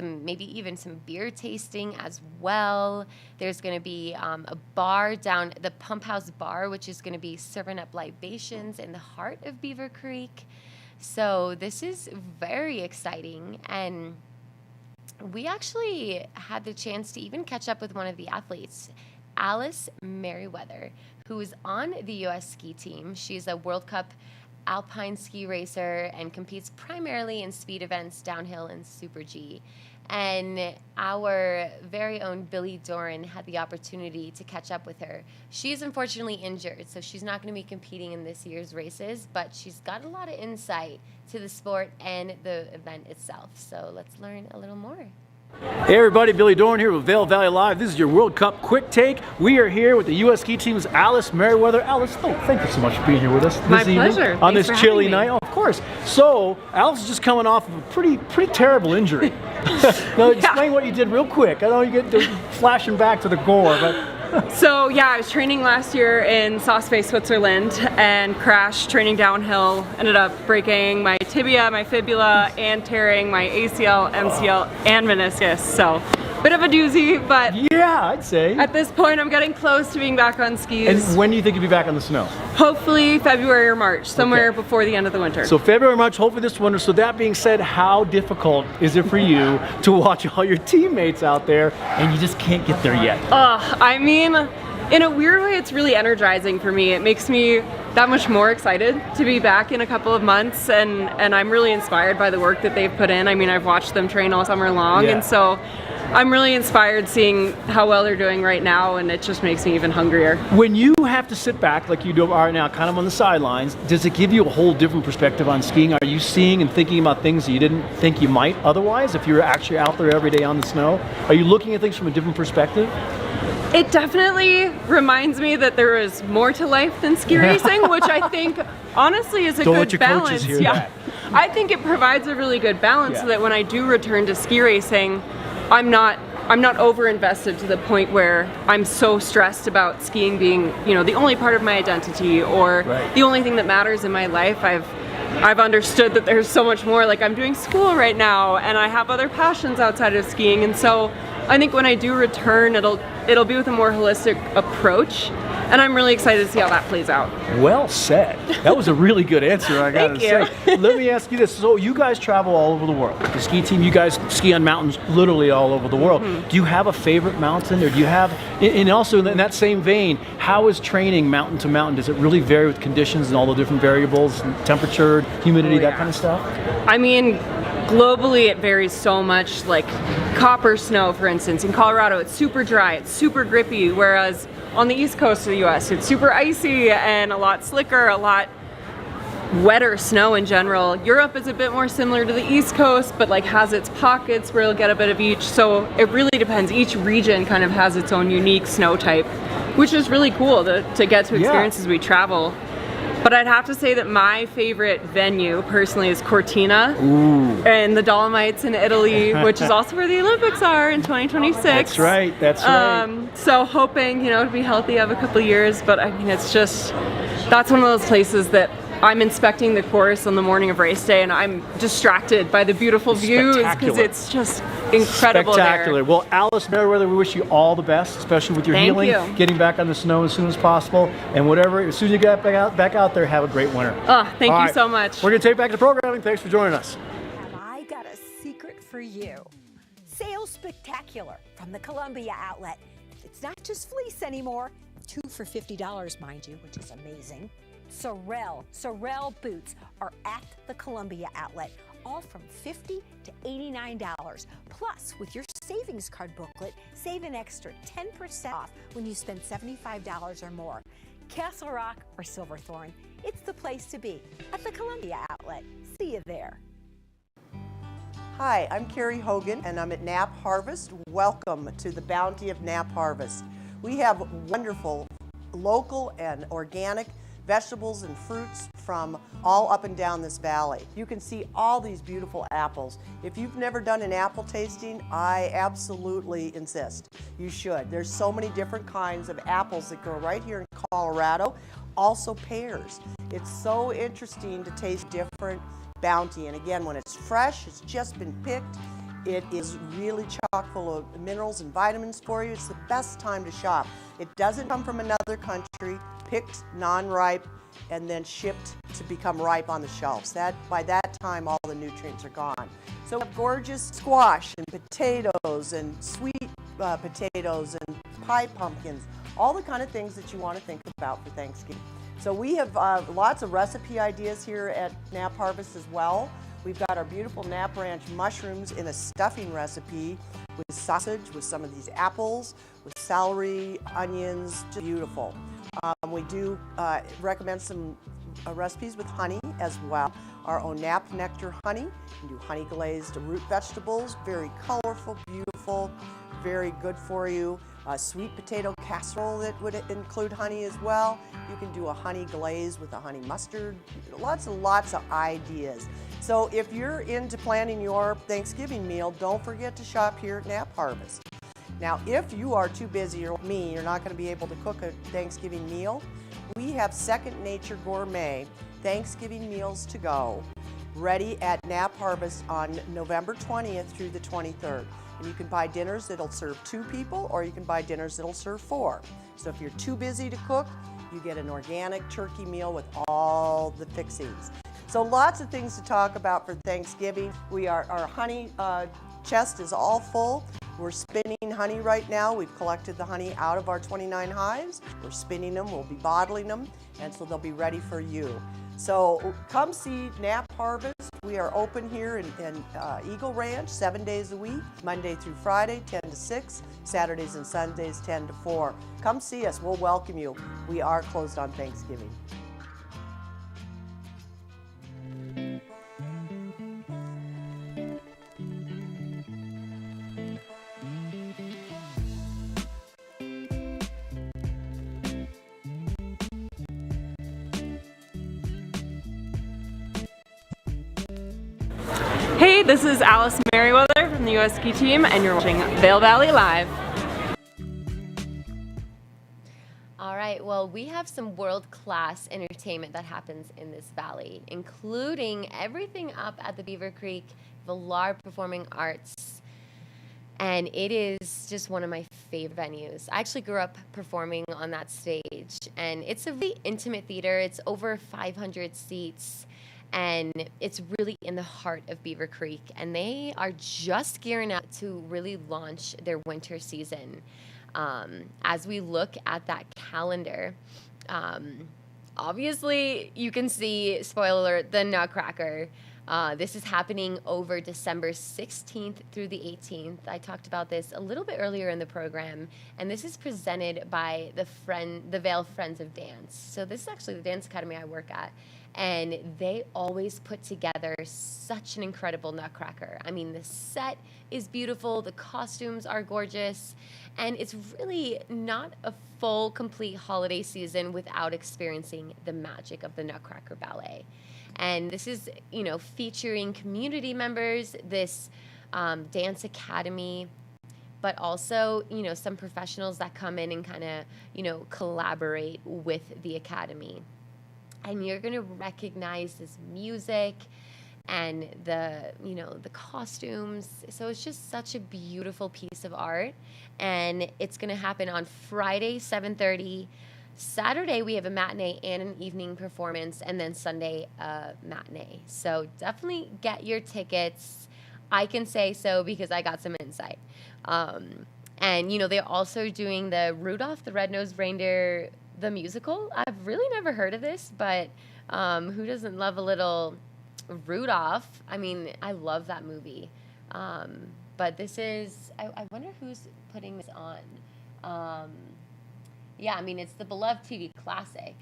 Maybe even some beer tasting as well. There's going to be a bar down the Pump House Bar, which is going to be serving up libations in the heart of Beaver Creek. So this is very exciting, and we actually had the chance to even catch up with one of the athletes, Alice Merriweather, who is on the U.S. ski team. She's a World Cup alpine ski racer and competes primarily in speed events, downhill, and Super G. And our very own Billy Doran had the opportunity to catch up with her. She's unfortunately injured, so she's not going to be competing in this year's races, but she's got a lot of insight to the sport and the event itself. So let's learn a little more. Hey everybody, Billy Doran here with Vail Valley Live. This is your World Cup Quick Take. We are here with the U.S. ski team's Alice Merriweather. Alice, thank you so much for being here with us My this evening pleasure. on Thanks this for chilly having night. me. Oh, of course. So, Alice is just coming off of a pretty terrible injury. Now, explain what you did real quick. I know you get flashing back to the gore, but... So yeah, I was training last year in Saas-Fee, Switzerland, and crashed training downhill. Ended up breaking my tibia, my fibula, and tearing my ACL, MCL, and meniscus. So, bit of a doozy, but yeah, I'd say. At this point, I'm getting close to being back on skis. And when do you think you'll be back on the snow? Hopefully February or March, somewhere before the end of the winter. So February, March, hopefully this winter. So that being said, how difficult is it for you to watch all your teammates out there and you just can't get there yet? I mean, in a weird way, it's really energizing for me. It makes me that much more excited to be back in a couple of months, and I'm really inspired by the work that they've put in. I mean, I've watched them train all summer long, and so I'm really inspired seeing how well they're doing right now, and it just makes me even hungrier. When you have to sit back like you do right now, kind of on the sidelines, does it give you a whole different perspective on skiing? Are you seeing and thinking about things that you didn't think you might otherwise if you were actually out there every day on the snow? Are you looking at things from a different perspective? It definitely reminds me that there is more to life than ski racing, which I think honestly is a Don't good let your balance. coaches hear that. I think it provides a really good balance so that when I do return to ski racing, I'm not over invested to the point where I'm so stressed about skiing being, the only part of my identity or the only thing that matters in my life. I've understood that there's so much more. Like, I'm doing school right now and I have other passions outside of skiing, and so I think when I do return, it'll be with a more holistic approach, and I'm really excited to see how that plays out. Well said. That was a really good answer, I gotta say. Let me ask you this. So you guys travel all over the world. The ski team, you guys ski on mountains literally all over the world. Do you have a favorite mountain, or do you have, and also in that same vein, how is training mountain to mountain? Does it really vary with conditions and all the different variables, temperature, humidity, that kind of stuff? I mean, globally it varies so much. Like copper snow, for instance, in Colorado it's super dry, it's super grippy, whereas on the east coast of the US it's super icy and a lot slicker, a lot wetter snow in general. Europe is a bit more similar to the East Coast, but like has its pockets where you'll get a bit of each. So it really depends. Each region kind of has its own unique snow type, which is really cool to get to experience as we travel. But I'd have to say that my favorite venue personally is Cortina and the Dolomites in Italy, which is also where the Olympics are in 2026. That's right, that's right. So hoping, to be healthy, have a couple of years, but I mean, it's just, that's one of those places that I'm inspecting the course on the morning of race day and I'm distracted by the beautiful views because it's just incredible. Spectacular. There. Well, Alice Meriwether, we wish you all the best, especially with your healing, getting back on the snow as soon as possible, and whatever, as soon as you get back out there, have a great winter. Thank you so much. We're going to take back to programming. Thanks for joining us. Have I got a secret for you? Sales Spectacular from the Columbia outlet. It's not just fleece anymore. 2 for $50, mind you, which is amazing. Sorel boots are at the Columbia outlet, all from $50 to $89. Plus, with your savings card booklet, save an extra 10% off when you spend $75 or more. Castle Rock or Silverthorne, it's the place to be at the Columbia outlet. See you there. Hi, I'm Carrie Hogan and I'm at Knapp Harvest. Welcome to the bounty of Knapp Harvest. We have wonderful local and organic vegetables and fruits from all up and down this valley. You can see all these beautiful apples. If you've never done an apple tasting, I absolutely insist. You should. There's so many different kinds of apples that grow right here in Colorado. Also pears. It's so interesting to taste different bounty. And again, when it's fresh, it's just been picked, it is really chock full of minerals and vitamins for you. It's the best time to shop. It doesn't come from another country, picked non-ripe, and then shipped to become ripe on the shelves. By that time, all the nutrients are gone. So we have gorgeous squash and potatoes and sweet potatoes and pie pumpkins, all the kind of things that you want to think about for Thanksgiving. So we have lots of recipe ideas here at Knapp Harvest as well. We've got our beautiful Knapp Ranch mushrooms in a stuffing recipe with sausage, with some of these apples, with celery, onions, just beautiful. We do recommend some recipes with honey as well. Our own Knapp Nectar honey. We do honey glazed root vegetables, very colorful, beautiful, very good for you. A sweet potato casserole that would include honey as well. You can do a honey glaze with a honey mustard. Lots and lots of ideas. So if you're into planning your Thanksgiving meal, don't forget to shop here at Knapp Harvest. Now, if you are too busy or like me, you're not going to be able to cook a Thanksgiving meal, we have Second Nature Gourmet Thanksgiving meals to go, ready at Knapp Harvest on November 20th through the 23rd. And you can buy dinners that'll serve 2 people, or you can buy dinners that'll serve 4. So if you're too busy to cook, you get an organic turkey meal with all the fixings. So lots of things to talk about for Thanksgiving. Our honey chest is all full. We're spinning honey right now. We've collected the honey out of our 29 hives. We're spinning them, we'll be bottling them, and so they'll be ready for you. So come see Knapp Harvest. We are open here in Eagle Ranch 7 days a week, Monday through Friday, 10 to 6, Saturdays and Sundays, 10 to 4. Come see us, we'll welcome you. We are closed on Thanksgiving. Hey, this is Alice Meriwether from the U.S. Ski Team, and you're watching Vail Valley Live. All right, well, we have some world-class entertainment that happens in this valley, including everything up at the Beaver Creek Villar Performing Arts. And it is just one of my favorite venues. I actually grew up performing on that stage, and it's a really intimate theater. It's over 500 seats. And it's really in the heart of Beaver Creek. And they are just gearing up to really launch their winter season. As we look at that calendar, obviously you can see, spoiler alert, the Nutcracker. This is happening over December 16th through the 18th. I talked about this a little bit earlier in the program. And this is presented by the Vail Friends of Dance. So this is actually the dance academy I work at. and they always put together such an incredible Nutcracker. I mean, the set is beautiful, the costumes are gorgeous, and it's really not a full, complete holiday season without experiencing the magic of the Nutcracker Ballet. And this is, featuring community members, this dance academy, but also, some professionals that come in and kind of, collaborate with the academy. And you're going to recognize this music and the costumes. So it's just such a beautiful piece of art. And it's going to happen on Friday, 7:30. Saturday, we have a matinee and an evening performance, and then Sunday, matinee. So definitely get your tickets. I can say so because I got some insight. And, they're also doing the Rudolph the Red-Nosed Reindeer, the musical. I've really never heard of this, but who doesn't love a little Rudolph? I mean, I love that movie. But this is, I wonder who's putting this on. Yeah, I mean, it's the beloved TV classic,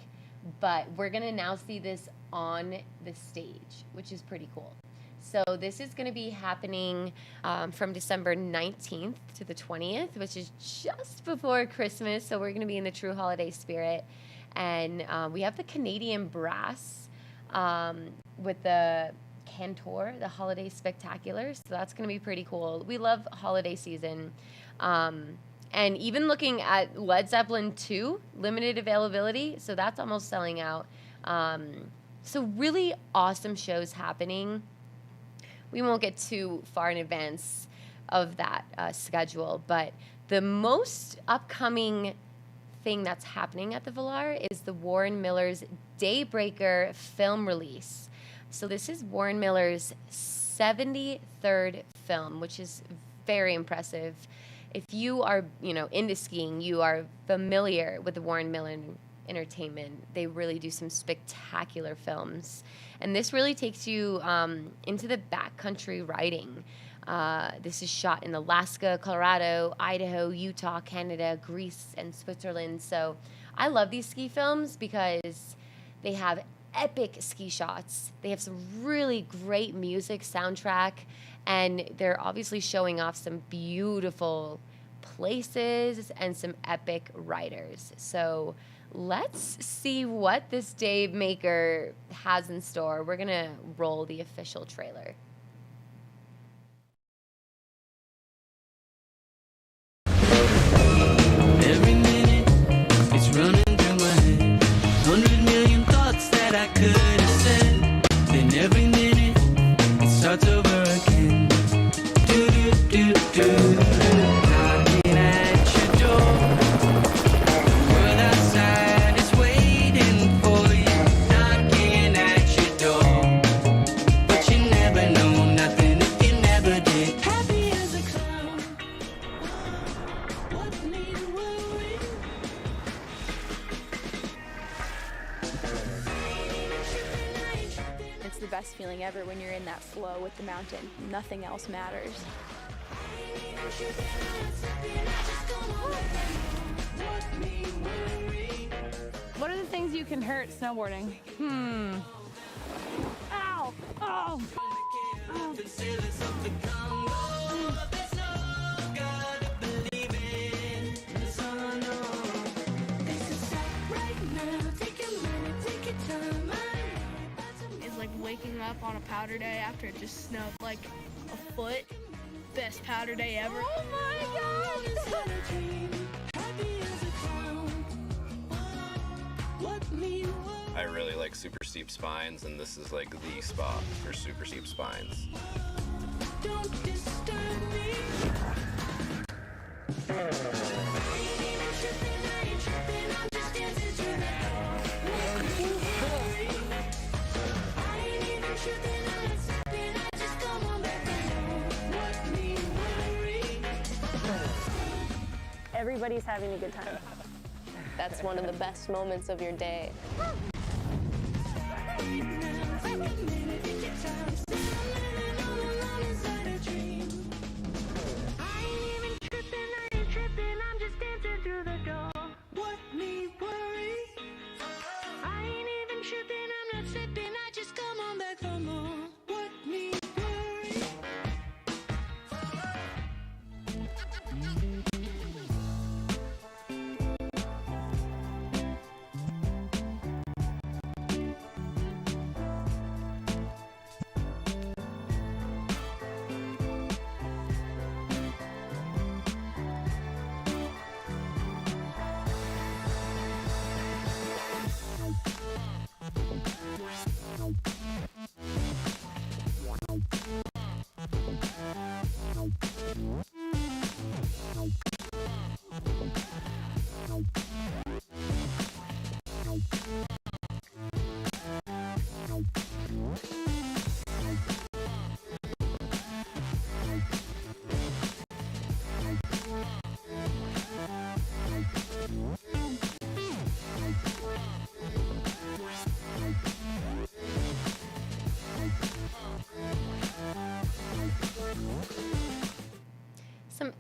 but we're going to now see this on the stage, which is pretty cool. So this is going to be happening from December 19th to the 20th, which is just before Christmas. So we're going to be in the true holiday spirit. And we have the Canadian Brass with the Cantor, the Holiday Spectacular. So that's going to be pretty cool. We love holiday season. And even looking at Led Zeppelin 2, limited availability. So that's almost selling out. So really awesome shows happening. We won't get too far in advance of that schedule, but the most upcoming thing that's happening at the Valar is the Warren Miller's Daybreaker film release. So this is Warren Miller's 73rd film, which is very impressive. If you are, into skiing, you are familiar with the Warren Miller Entertainment. They really do some spectacular films. And this really takes you into the backcountry riding. This is shot in Alaska, Colorado, Idaho, Utah, Canada, Greece, and Switzerland. So I love these ski films because they have epic ski shots. They have some really great music soundtrack, and they're obviously showing off some beautiful places and some epic riders. So let's see what this day maker has in store. We're going to roll the official trailer. Every minute it's running through my head. 100 million thoughts that I could have said. Then every minute it starts over again. Do do do do. Knocking at your door. The world outside is waiting for you. Knocking at your door. But you never know nothing if you never did. Happy as a clown. What made you worry? It's the best feeling ever when you're in that flow with the mountain. Nothing else matters. What are the things you can hurt snowboarding? Ow! Oh! Is like waking up on a powder day after it just snowed like a foot. Best powder day ever. Oh my God! I really like super steep spines, and this is like the spot for super steep spines. Don't disturb me. Everybody's having a good time. That's one of the best moments of your day. What me worry? I ain't even tripping, I'm not slipping.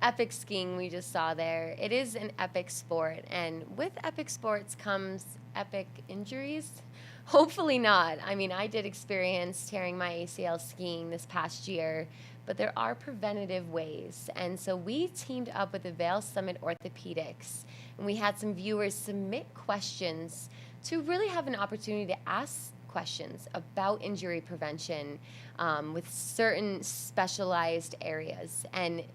epic skiing we just saw there. It is an epic sport, and with epic sports comes epic injuries. Hopefully not. I mean, I did experience tearing my ACL skiing this past year, but there are preventative ways. And so we teamed up with the Vail Summit Orthopedics, and we had some viewers submit questions to really have an opportunity to ask questions about injury prevention with certain specialized areas. And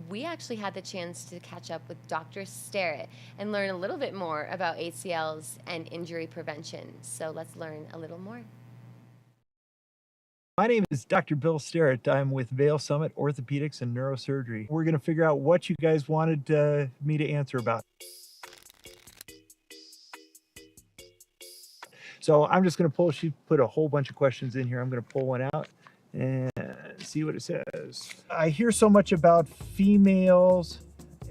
we actually had the chance to catch up with Dr. Starrett and learn a little bit more about ACLs and injury prevention. So let's learn a little more. My name is Dr. Bill Starrett. I'm with Vail Summit Orthopedics and Neurosurgery. We're going to figure out what you guys wanted me to answer about. So I'm just going to she put a whole bunch of questions in here. I'm going to pull one out and see what it says. I hear so much about females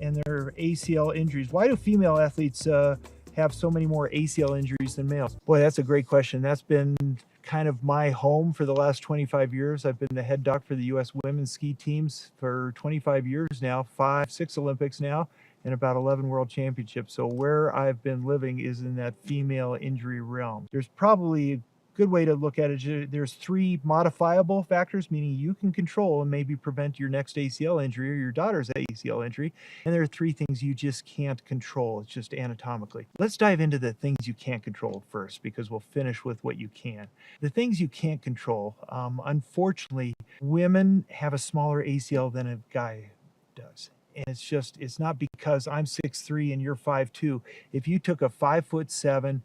and their ACL injuries. Why do female athletes have so many more ACL injuries than males? Boy, that's a great question. That's been kind of my home for the last 25 years. I've been the head doc for the U.S. women's ski teams for 25 years now, 6 Olympics now, and about 11 world championships. So where I've been living is in that female injury realm. There's probably a good way to look at it. There's 3 modifiable factors, meaning you can control and maybe prevent your next ACL injury or your daughter's ACL injury. And there are 3 things you just can't control. It's just anatomically. Let's dive into the things you can't control first, because we'll finish with what you can. The things you can't control, unfortunately, women have a smaller ACL than a guy does. And it's not because I'm 6'3" and you're 5'2". If you took a 5'7",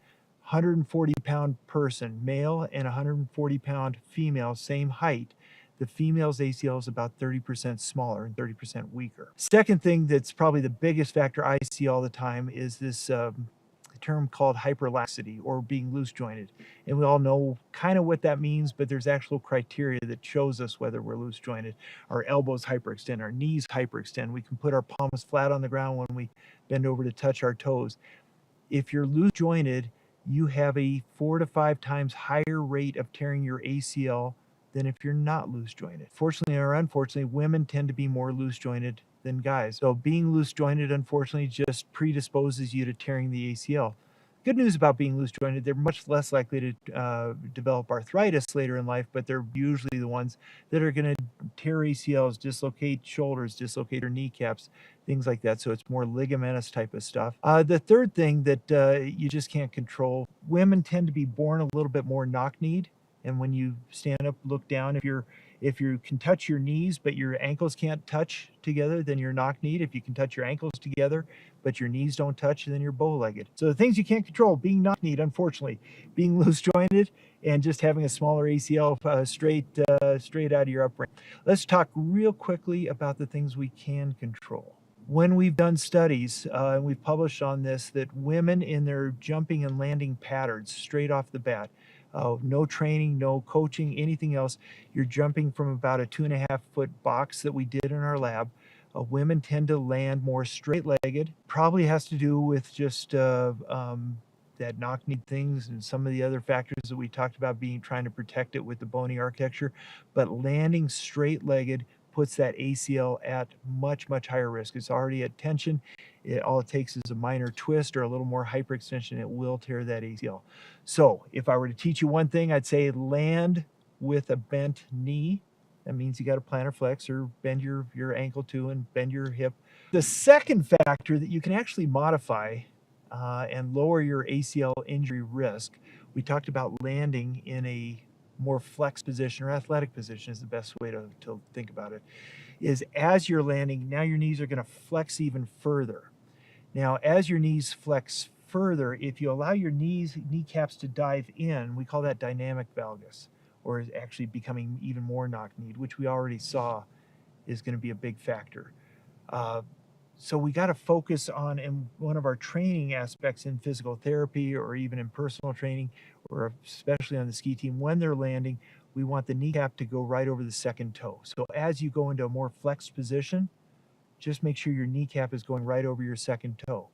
140-pound person, male, and 140-pound female, same height, the female's ACL is about 30% smaller and 30% weaker. Second thing that's probably the biggest factor I see all the time is this term called hyperlaxity, or being loose jointed. And we all know kind of what that means, but there's actual criteria that shows us whether we're loose jointed. Our elbows hyperextend, our knees hyperextend. We can put our palms flat on the ground when we bend over to touch our toes. If you're loose jointed, you have a 4 to 5 times higher rate of tearing your ACL than if you're not loose jointed. Fortunately or unfortunately, women tend to be more loose jointed than guys. So being loose jointed, unfortunately, just predisposes you to tearing the ACL. Good news about being loose jointed, they're much less likely to develop arthritis later in life, but they're usually the ones that are going to tear ACLs, dislocate shoulders, dislocate their kneecaps, things like that. So it's more ligamentous type of stuff. The third thing that you just can't control, women tend to be born a little bit more knock-kneed. And when you stand up, look down, if you can touch your knees, but your ankles can't touch together, then you're knock-kneed. If you can touch your ankles together, but your knees don't touch, then you're bow-legged. So the things you can't control, being knock-kneed, unfortunately, being loose-jointed, and just having a smaller ACL straight out of your upbringing. Let's talk real quickly about the things we can control. When we've done studies, and we've published on this, that women in their jumping and landing patterns straight off the bat, no training, no coaching, anything else, you're jumping from about a 2.5-foot box that we did in our lab. Women tend to land more straight-legged. Probably has to do with just that knock-kneed things and some of the other factors that we talked about, trying to protect it with the bony architecture. But landing straight-legged puts that ACL at much, much higher risk. It's already at tension. All it takes is a minor twist or a little more hyperextension. It will tear that ACL. So if I were to teach you one thing, I'd say land with a bent knee. That means you got to plantar flex or bend your ankle too and bend your hip. The second factor that you can actually modify and lower your ACL injury risk, we talked about landing in a more flex position or athletic position is the best way to think about it, is as you're landing, now your knees are going to flex even further. Now, as your knees flex further, if you allow your kneecaps to dive in, we call that dynamic valgus, or is actually becoming even more knock-kneed, which we already saw is going to be a big factor. So we got to focus on, in one of our training aspects in physical therapy or even in personal training, or especially on the ski team, when they're landing, we want the kneecap to go right over the second toe. So as you go into a more flexed position, just make sure your kneecap is going right over your second toe.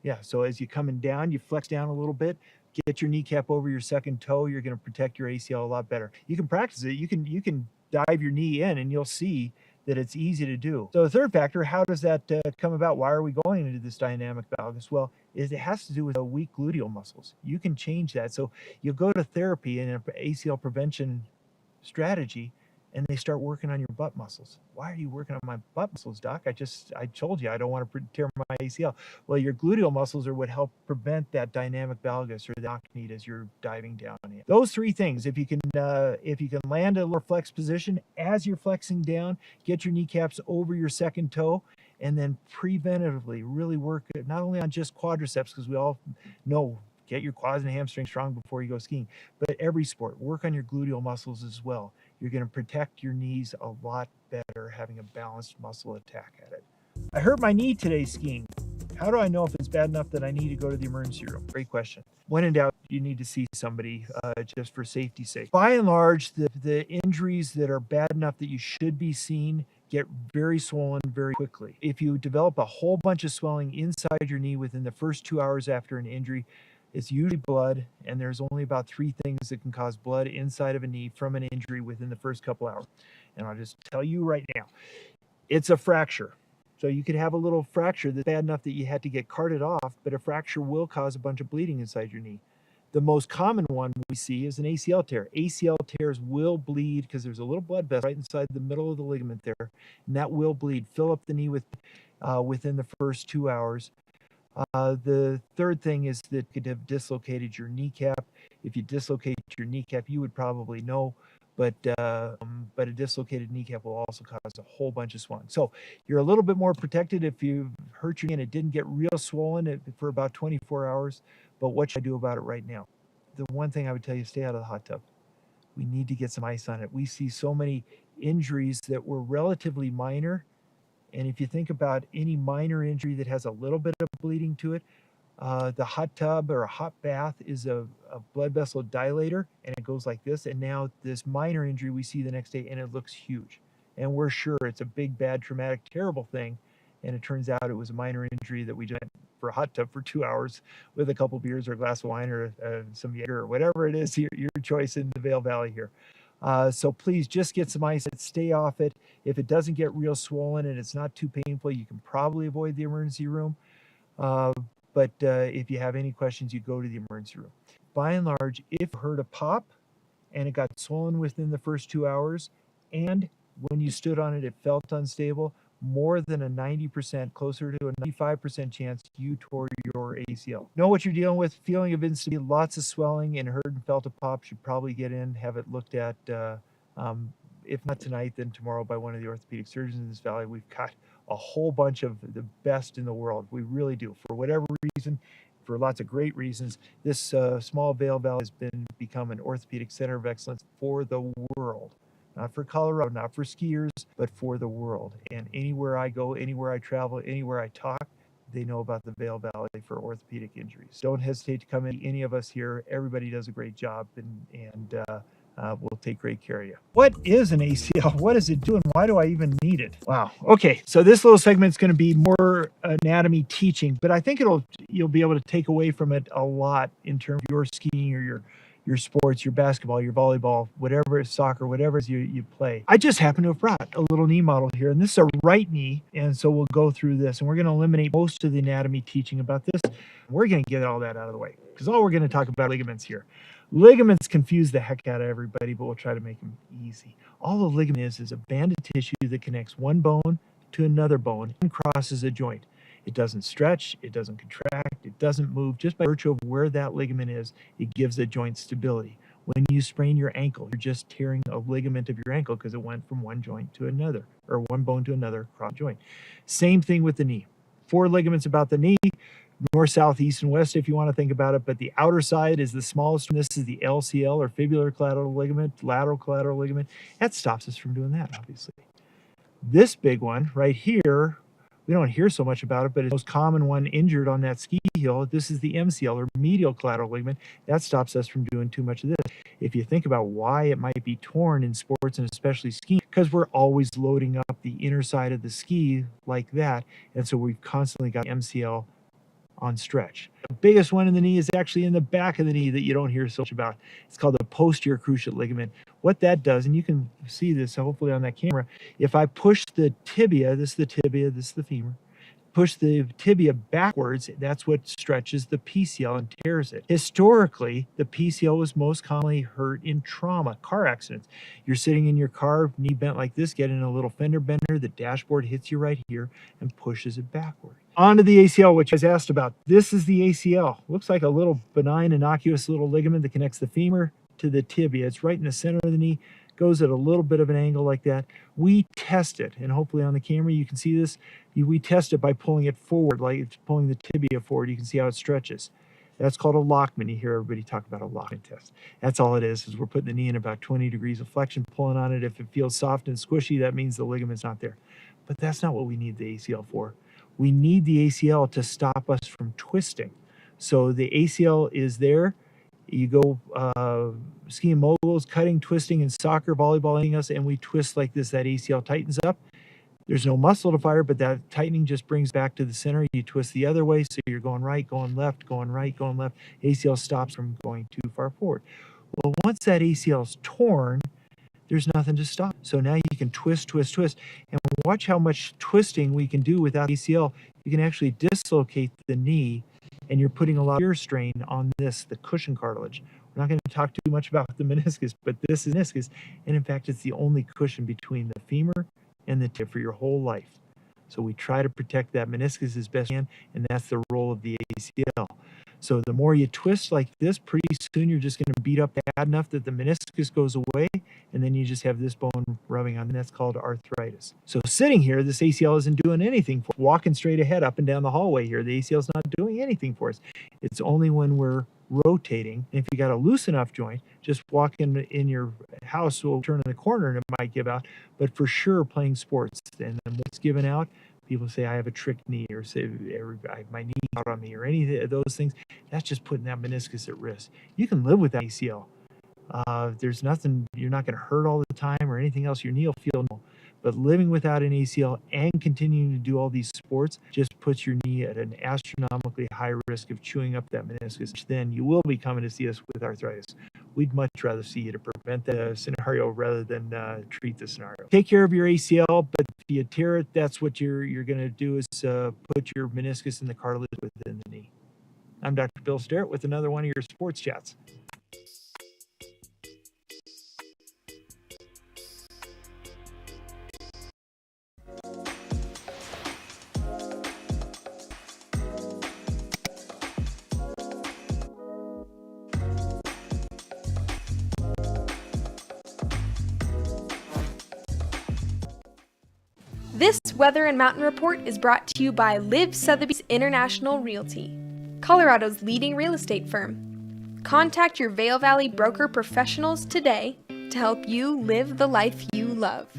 Yeah, so as you're coming down, you flex down a little bit, get your kneecap over your second toe, you're going to protect your ACL a lot better. You can practice it. You can dive your knee in and you'll see that it's easy to do. So the third factor, how does that come about? Why are we going into this dynamic valgus? Well, it has to do with weak gluteal muscles. You can change that. So you go to therapy and an ACL prevention strategy, and they start working on your butt muscles. Why are you working on my butt muscles, doc? I told you I don't want to tear my ACL. Well, your gluteal muscles are what help prevent that dynamic valgus or the knock knee as you're diving down in. Those three things, if you can land a lower flex position as you're flexing down, get your kneecaps over your second toe, and then preventively really work it not only on just quadriceps, because we all know get your quads and hamstrings strong before you go skiing, but every sport, work on your gluteal muscles as well. You're going to protect your knees a lot better having a balanced muscle attack at it. I hurt my knee today skiing. How do I know if it's bad enough that I need to go to the emergency room? Great question. When in doubt, you need to see somebody just for safety's sake. By and large, the injuries that are bad enough that you should be seen get very swollen very quickly. If you develop a whole bunch of swelling inside your knee within the first 2 hours after an injury, it's usually blood, and there's only about 3 things that can cause blood inside of a knee from an injury within the first couple hours. And I'll just tell you right now, it's a fracture. So you could have a little fracture that's bad enough that you had to get carted off, but a fracture will cause a bunch of bleeding inside your knee. The most common one we see is an ACL tear. ACL tears will bleed because there's a little blood vessel right inside the middle of the ligament there, and that will bleed. Fill up the knee with within the first 2 hours. The third thing is that you could have dislocated your kneecap. If you dislocate your kneecap, you would probably know, but a dislocated kneecap will also cause a whole bunch of swelling. So you're a little bit more protected if you hurt your knee and it didn't get real swollen for about 24 hours. But what should I do about it right now? The one thing I would tell you, stay out of the hot tub. We need to get some ice on it. We see so many injuries that were relatively minor. And if you think about any minor injury that has a little bit of bleeding to it, the hot tub or a hot bath is a blood vessel dilator, and it goes like this. And now this minor injury we see the next day, and it looks huge. And we're sure it's a big, bad, traumatic, terrible thing. And it turns out it was a minor injury that we did for a hot tub for 2 hours with a couple beers or a glass of wine or some Jaeger or whatever it is, your choice in the Vail Valley here. So please just get some ice, stay off it. If it doesn't get real swollen and it's not too painful, you can probably avoid the emergency room. But if you have any questions, you go to the emergency room. By and large, if you heard a pop and it got swollen within the first 2 hours, and when you stood on it, it felt unstable, more than a 90%, closer to a 95% chance you tore your ACL. Know what you're dealing with, feeling of instability, lots of swelling, and heard and felt a pop, should probably get in, have it looked at, if not tonight, then tomorrow by one of the orthopedic surgeons in this valley. We've got a whole bunch of the best in the world. We really do. For whatever reason, for lots of great reasons, this small Vail Valley has become an orthopedic center of excellence for the world. Not for Colorado, not for skiers, but for the world. And anywhere I go, anywhere I travel, anywhere I talk, they know about the Vail Valley for orthopedic injuries. Don't hesitate to come in. Any of us here, everybody does a great job, and we'll take great care of you. What is an ACL? What does it do, and why do I even need it? Wow. Okay, so this little segment is going to be more anatomy teaching, but I think you'll be able to take away from it a lot in terms of your skiing or your sports, your basketball, your volleyball, whatever it's soccer, whatever it is you play. I just happen to have brought a little knee model here, and this is a right knee, and so we'll go through this, and we're going to eliminate most of the anatomy teaching about this. We're going to get all that out of the way, because all we're going to talk about ligaments here. Ligaments confuse the heck out of everybody, but we'll try to make them easy. All a ligament is a band of tissue that connects one bone to another bone and crosses a joint. It doesn't stretch, it doesn't contract, it doesn't move. Just by virtue of where that ligament is, it gives the joint stability. When you sprain your ankle, you're just tearing a ligament of your ankle because it went from one joint to another, or one bone to another cross joint. Same thing with the knee. 4 ligaments about the knee, north, south, east, and west if you want to think about it, but the outer side is the smallest one. This is the LCL, or fibular collateral ligament, lateral collateral ligament. That stops us from doing that, obviously. This big one right here, we don't hear so much about it, but it's the most common one injured on that ski hill. This is the MCL, or medial collateral ligament. That stops us from doing too much of this. If you think about why it might be torn in sports, and especially skiing, because we're always loading up the inner side of the ski like that, and so we've constantly got MCL on stretch. The biggest one in the knee is actually in the back of the knee that you don't hear so much about. It's called the posterior cruciate ligament. What that does, and you can see this hopefully on that camera, if I push the tibia, this is the tibia, this is the femur, push the tibia backwards, that's what stretches the PCL and tears it. Historically, the PCL was most commonly hurt in trauma, car accidents. You're sitting in your car, knee bent like this, get in a little fender bender, the dashboard hits you right here and pushes it backward. On to the ACL, which I was asked about. This is the ACL. Looks like a little benign, innocuous little ligament that connects the femur to the tibia. It's right in the center of the knee, goes at a little bit of an angle like that. We test it, and hopefully on the camera you can see this. We test it by pulling it forward, like it's pulling the tibia forward. You can see how it stretches. That's called a Lockman. You hear everybody talk about a Lockman test. That's all it is we're putting the knee in about 20 degrees of flexion, pulling on it. If it feels soft and squishy, that means the ligament's not there. But that's not what we need the ACL for. We need the ACL to stop us from twisting. So the ACL is there. You go skiing moguls, cutting, twisting in soccer, volleyball, anything else, and we twist like this. That ACL tightens up. There's no muscle to fire, but that tightening just brings back to the center. You twist the other way, so you're going right, going left, going right, going left. ACL stops from going too far forward. Well, once that ACL is torn, there's nothing to stop. So now you can twist, twist, twist, and watch how much twisting we can do without ACL. You can actually dislocate the knee, and you're putting a lot of shear strain on this, the cushion cartilage. We're not going to talk too much about the meniscus, but this is meniscus, and in fact, it's the only cushion between the femur and the tib for your whole life. So we try to protect that meniscus as best we can, and that's the role of the ACL. So the more you twist like this, pretty soon you're just going to beat up bad enough that the meniscus goes away, and then you just have this bone rubbing on, and that's called arthritis. So sitting here, this ACL isn't doing anything for walking straight ahead up and down the hallway here. The ACL is not doing anything for us. It's only when we're rotating. And if you got a loose enough joint, just walk in your house, will turn in the corner and it might give out. But for sure, playing sports, and then what's given out, people say I have a tricked knee, or say I have my knee out on me, or any of those things. That's just putting that meniscus at risk. You can live with that ACL. There's nothing, you're not going to hurt all the time or anything else. Your knee will feel normal. But living without an ACL and continuing to do all these sports just puts your knee at an astronomically high risk of chewing up that meniscus. Then you will be coming to see us with arthritis. We'd much rather see you to prevent the scenario rather than treat the scenario. Take care of your ACL, but if you tear it, that's what you're going to do is put your meniscus in the cartilage within the knee. I'm Dr. Bill Sterrett with another one of your sports chats. This Weather and Mountain Report is brought to you by Liv Sotheby's International Realty, Colorado's leading real estate firm. Contact your Vail Valley broker professionals today to help you live the life you love.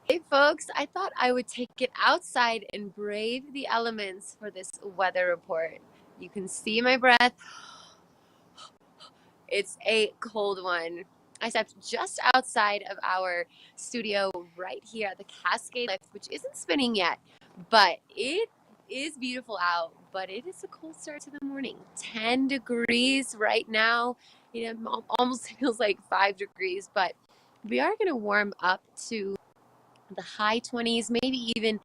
Hey folks, I thought I would take it outside and brave the elements for this weather report. You can see my breath. It's a cold one. I stepped just outside of our studio right here at the Cascade Lift, which isn't spinning yet, but it is beautiful out, but it is a cold start to the morning. 10 degrees right now. It almost feels like 5 degrees, but we are going to warm up to the high 20s, maybe even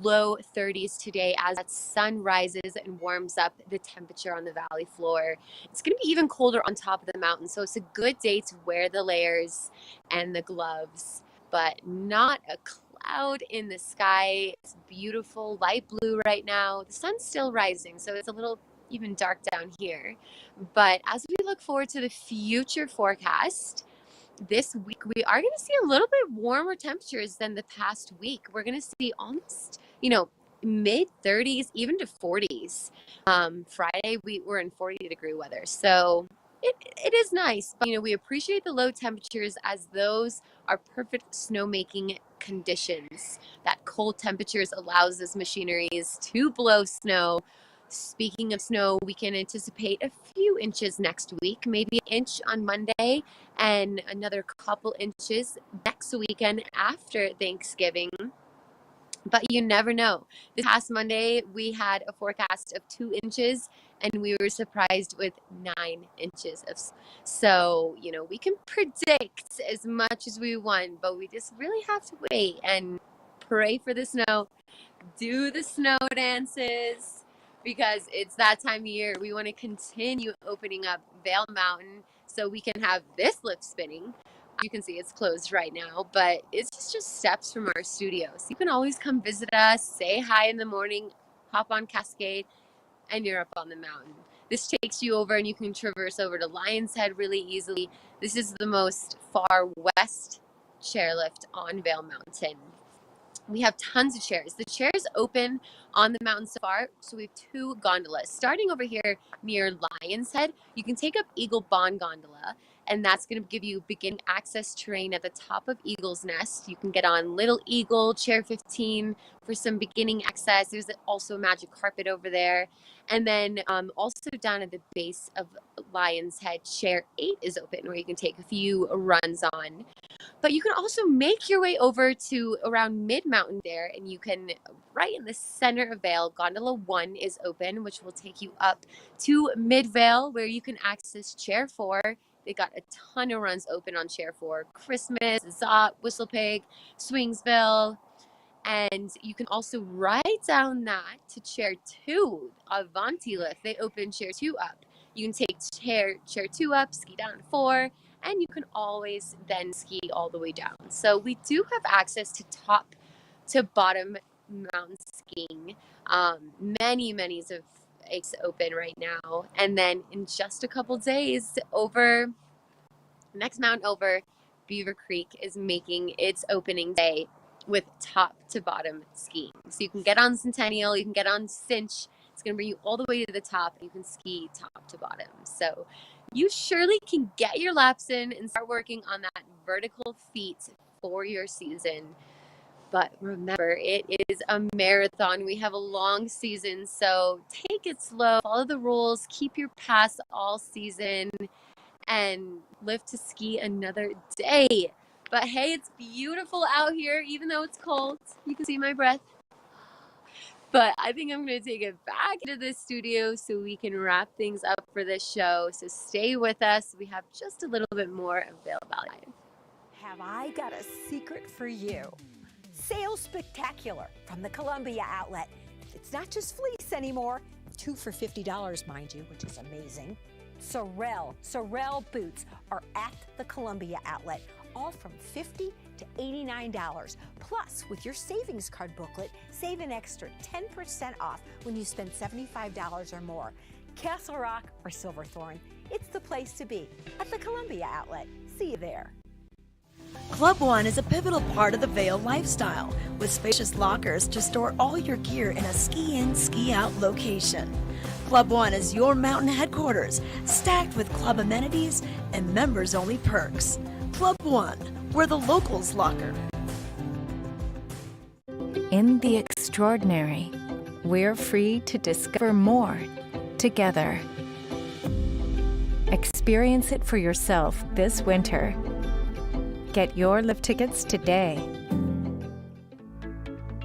low 30s today as that sun rises and warms up the temperature on the valley floor. It's going to be even colder on top of the mountain, so it's a good day to wear the layers and the gloves, but not a cloud in the sky. It's beautiful, light blue right now. The sun's still rising, so it's a little even dark down here. But as we look forward to the future forecast, this week we are going to see a little bit warmer temperatures than the past week. We're going to see almost, mid 30s, even to 40s. Friday we were in 40-degree weather, so it is nice. But we appreciate the low temperatures as those are perfect snowmaking conditions. That cold temperatures allows those machineries to blow snow. Speaking of snow, we can anticipate a few inches next week, maybe an inch on Monday and another couple inches next weekend after Thanksgiving. But you never know. This past Monday, we had a forecast of 2 inches, and we were surprised with 9 inches of. So, we can predict as much as we want, but we just really have to wait and pray for the snow, do the snow dances, because it's that time of year. We want to continue opening up Vail Mountain so we can have this lift spinning. You can see it's closed right now, but it's just steps from our studio. So you can always come visit us, say hi in the morning, hop on Cascade, and you're up on the mountain. This takes you over and you can traverse over to Lion's Head really easily. This is the most far west chairlift on Vail Mountain. We have tons of chairs. The chairs open on the mountain so far, so we have 2 gondolas. Starting over here near Lion's Head, you can take up Eagle Bond Gondola, and that's going to give you beginning access terrain at the top of Eagle's Nest. You can get on Little Eagle, Chair 15 for some beginning access. There's also a magic carpet over there. And then also down at the base of Lion's Head, Chair 8 is open, where you can take a few runs on. But you can also make your way over to around mid-mountain there, and you can, right in the center of Vail, Gondola 1 is open, which will take you up to mid-Vail, where you can access Chair 4. They got a ton of runs open on Chair 4. Christmas, Zot, Whistle Pig, Swingsville. And you can also ride down that to Chair 2, Avanti Lift. They open Chair 2 up. You can take Chair 2 up, ski down to 4, and you can always then ski all the way down. So we do have access to top to bottom mountain skiing. Many of it's open right now. And then in just a couple days, next mountain over, Beaver Creek is making its opening day with top to bottom skiing. So you can get on Centennial, you can get on Cinch. It's going to bring you all the way to the top, and you can ski top to bottom. So you surely can get your laps in and start working on that vertical feet for your season. But remember, it is a marathon. We have a long season, so take it slow, follow the rules, keep your pass all season, and live to ski another day. But hey, it's beautiful out here, even though it's cold. You can see my breath. But I think I'm going to take it back into the studio so we can wrap things up for this show. So stay with us. We have just a little bit more of Vail Valley. Have I got a secret for you? Sales Spectacular from the Columbia outlet. It's not just fleece anymore. 2 for $50, mind you, which is amazing. Sorel boots are at the Columbia outlet, all from $50 to $89. Plus, with your savings card booklet, save an extra 10% off when you spend $75 or more. Castle Rock or Silverthorne, it's the place to be at the Columbia outlet. See you there. Club One is a pivotal part of the Vail lifestyle, with spacious lockers to store all your gear in a ski-in, ski-out location. Club One is your mountain headquarters, stacked with club amenities and members-only perks. Club One, where the locals locker. In the extraordinary, we're free to discover more together. Experience it for yourself this winter. Get your lift tickets today.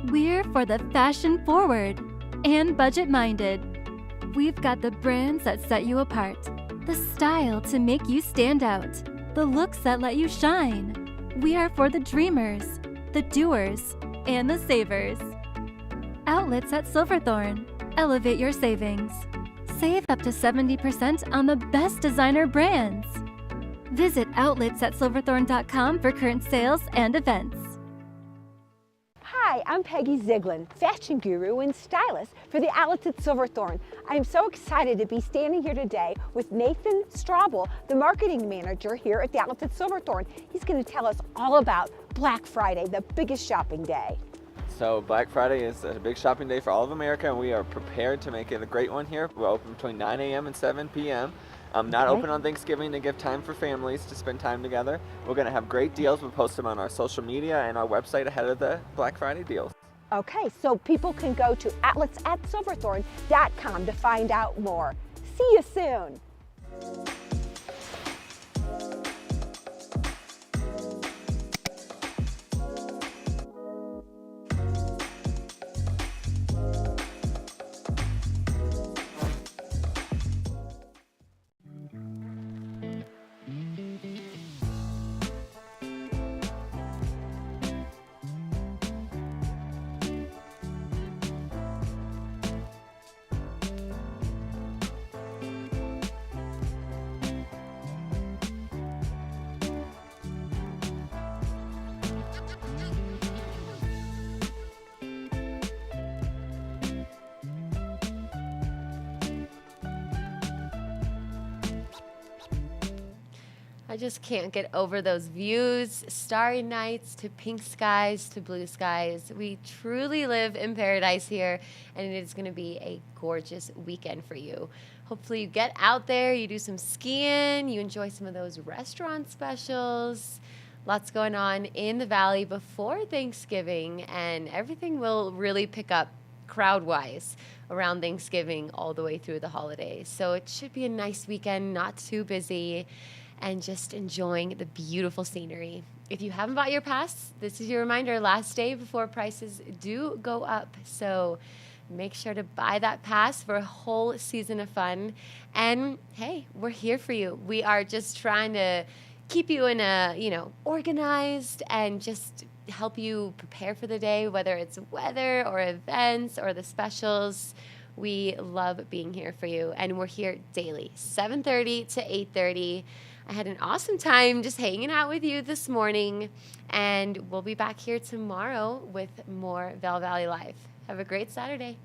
We're for the fashion forward and budget minded. We've got the brands that set you apart, the style to make you stand out, the looks that let you shine. We are for the dreamers, the doers, and the savers. Outlets at Silverthorne. Elevate your savings. Save up to 70% on the best designer brands. Visit outlets@silverthorne.com for current sales and events. Hi, I'm Peggy Ziegler, fashion guru and stylist for the outlets at Silverthorne. I'm so excited to be standing here today with Nathan Straubel, the marketing manager here at the outlets at Silverthorne. He's going to tell us all about Black Friday, the biggest shopping day. So Black Friday is a big shopping day for all of America, and we are prepared to make it a great one here. We're open between 9 a.m. and 7 p.m. Not open on Thanksgiving to give time for families to spend time together. We're going to have great deals. We'll post them on our social media and our website ahead of the Black Friday deals. Okay, so people can go to outlets@silverthorne.com to find out more. See you soon. I just can't get over those views, starry nights to pink skies to blue skies. We truly live in paradise here, and it is going to be a gorgeous weekend for you. Hopefully you get out there, you do some skiing, you enjoy some of those restaurant specials. Lots going on in the valley before Thanksgiving, and everything will really pick up crowd-wise around Thanksgiving all the way through the holidays. So it should be a nice weekend, not too busy, and just enjoying the beautiful scenery. If you haven't bought your pass, this is your reminder, last day before prices do go up. So make sure to buy that pass for a whole season of fun. And hey, we're here for you. We are just trying to keep you in a, organized and just help you prepare for the day, whether it's weather or events or the specials. We love being here for you, and we're here daily, 7:30 to 8:30. I had an awesome time just hanging out with you this morning, and we'll be back here tomorrow with more Vail Valley Live. Have a great Saturday.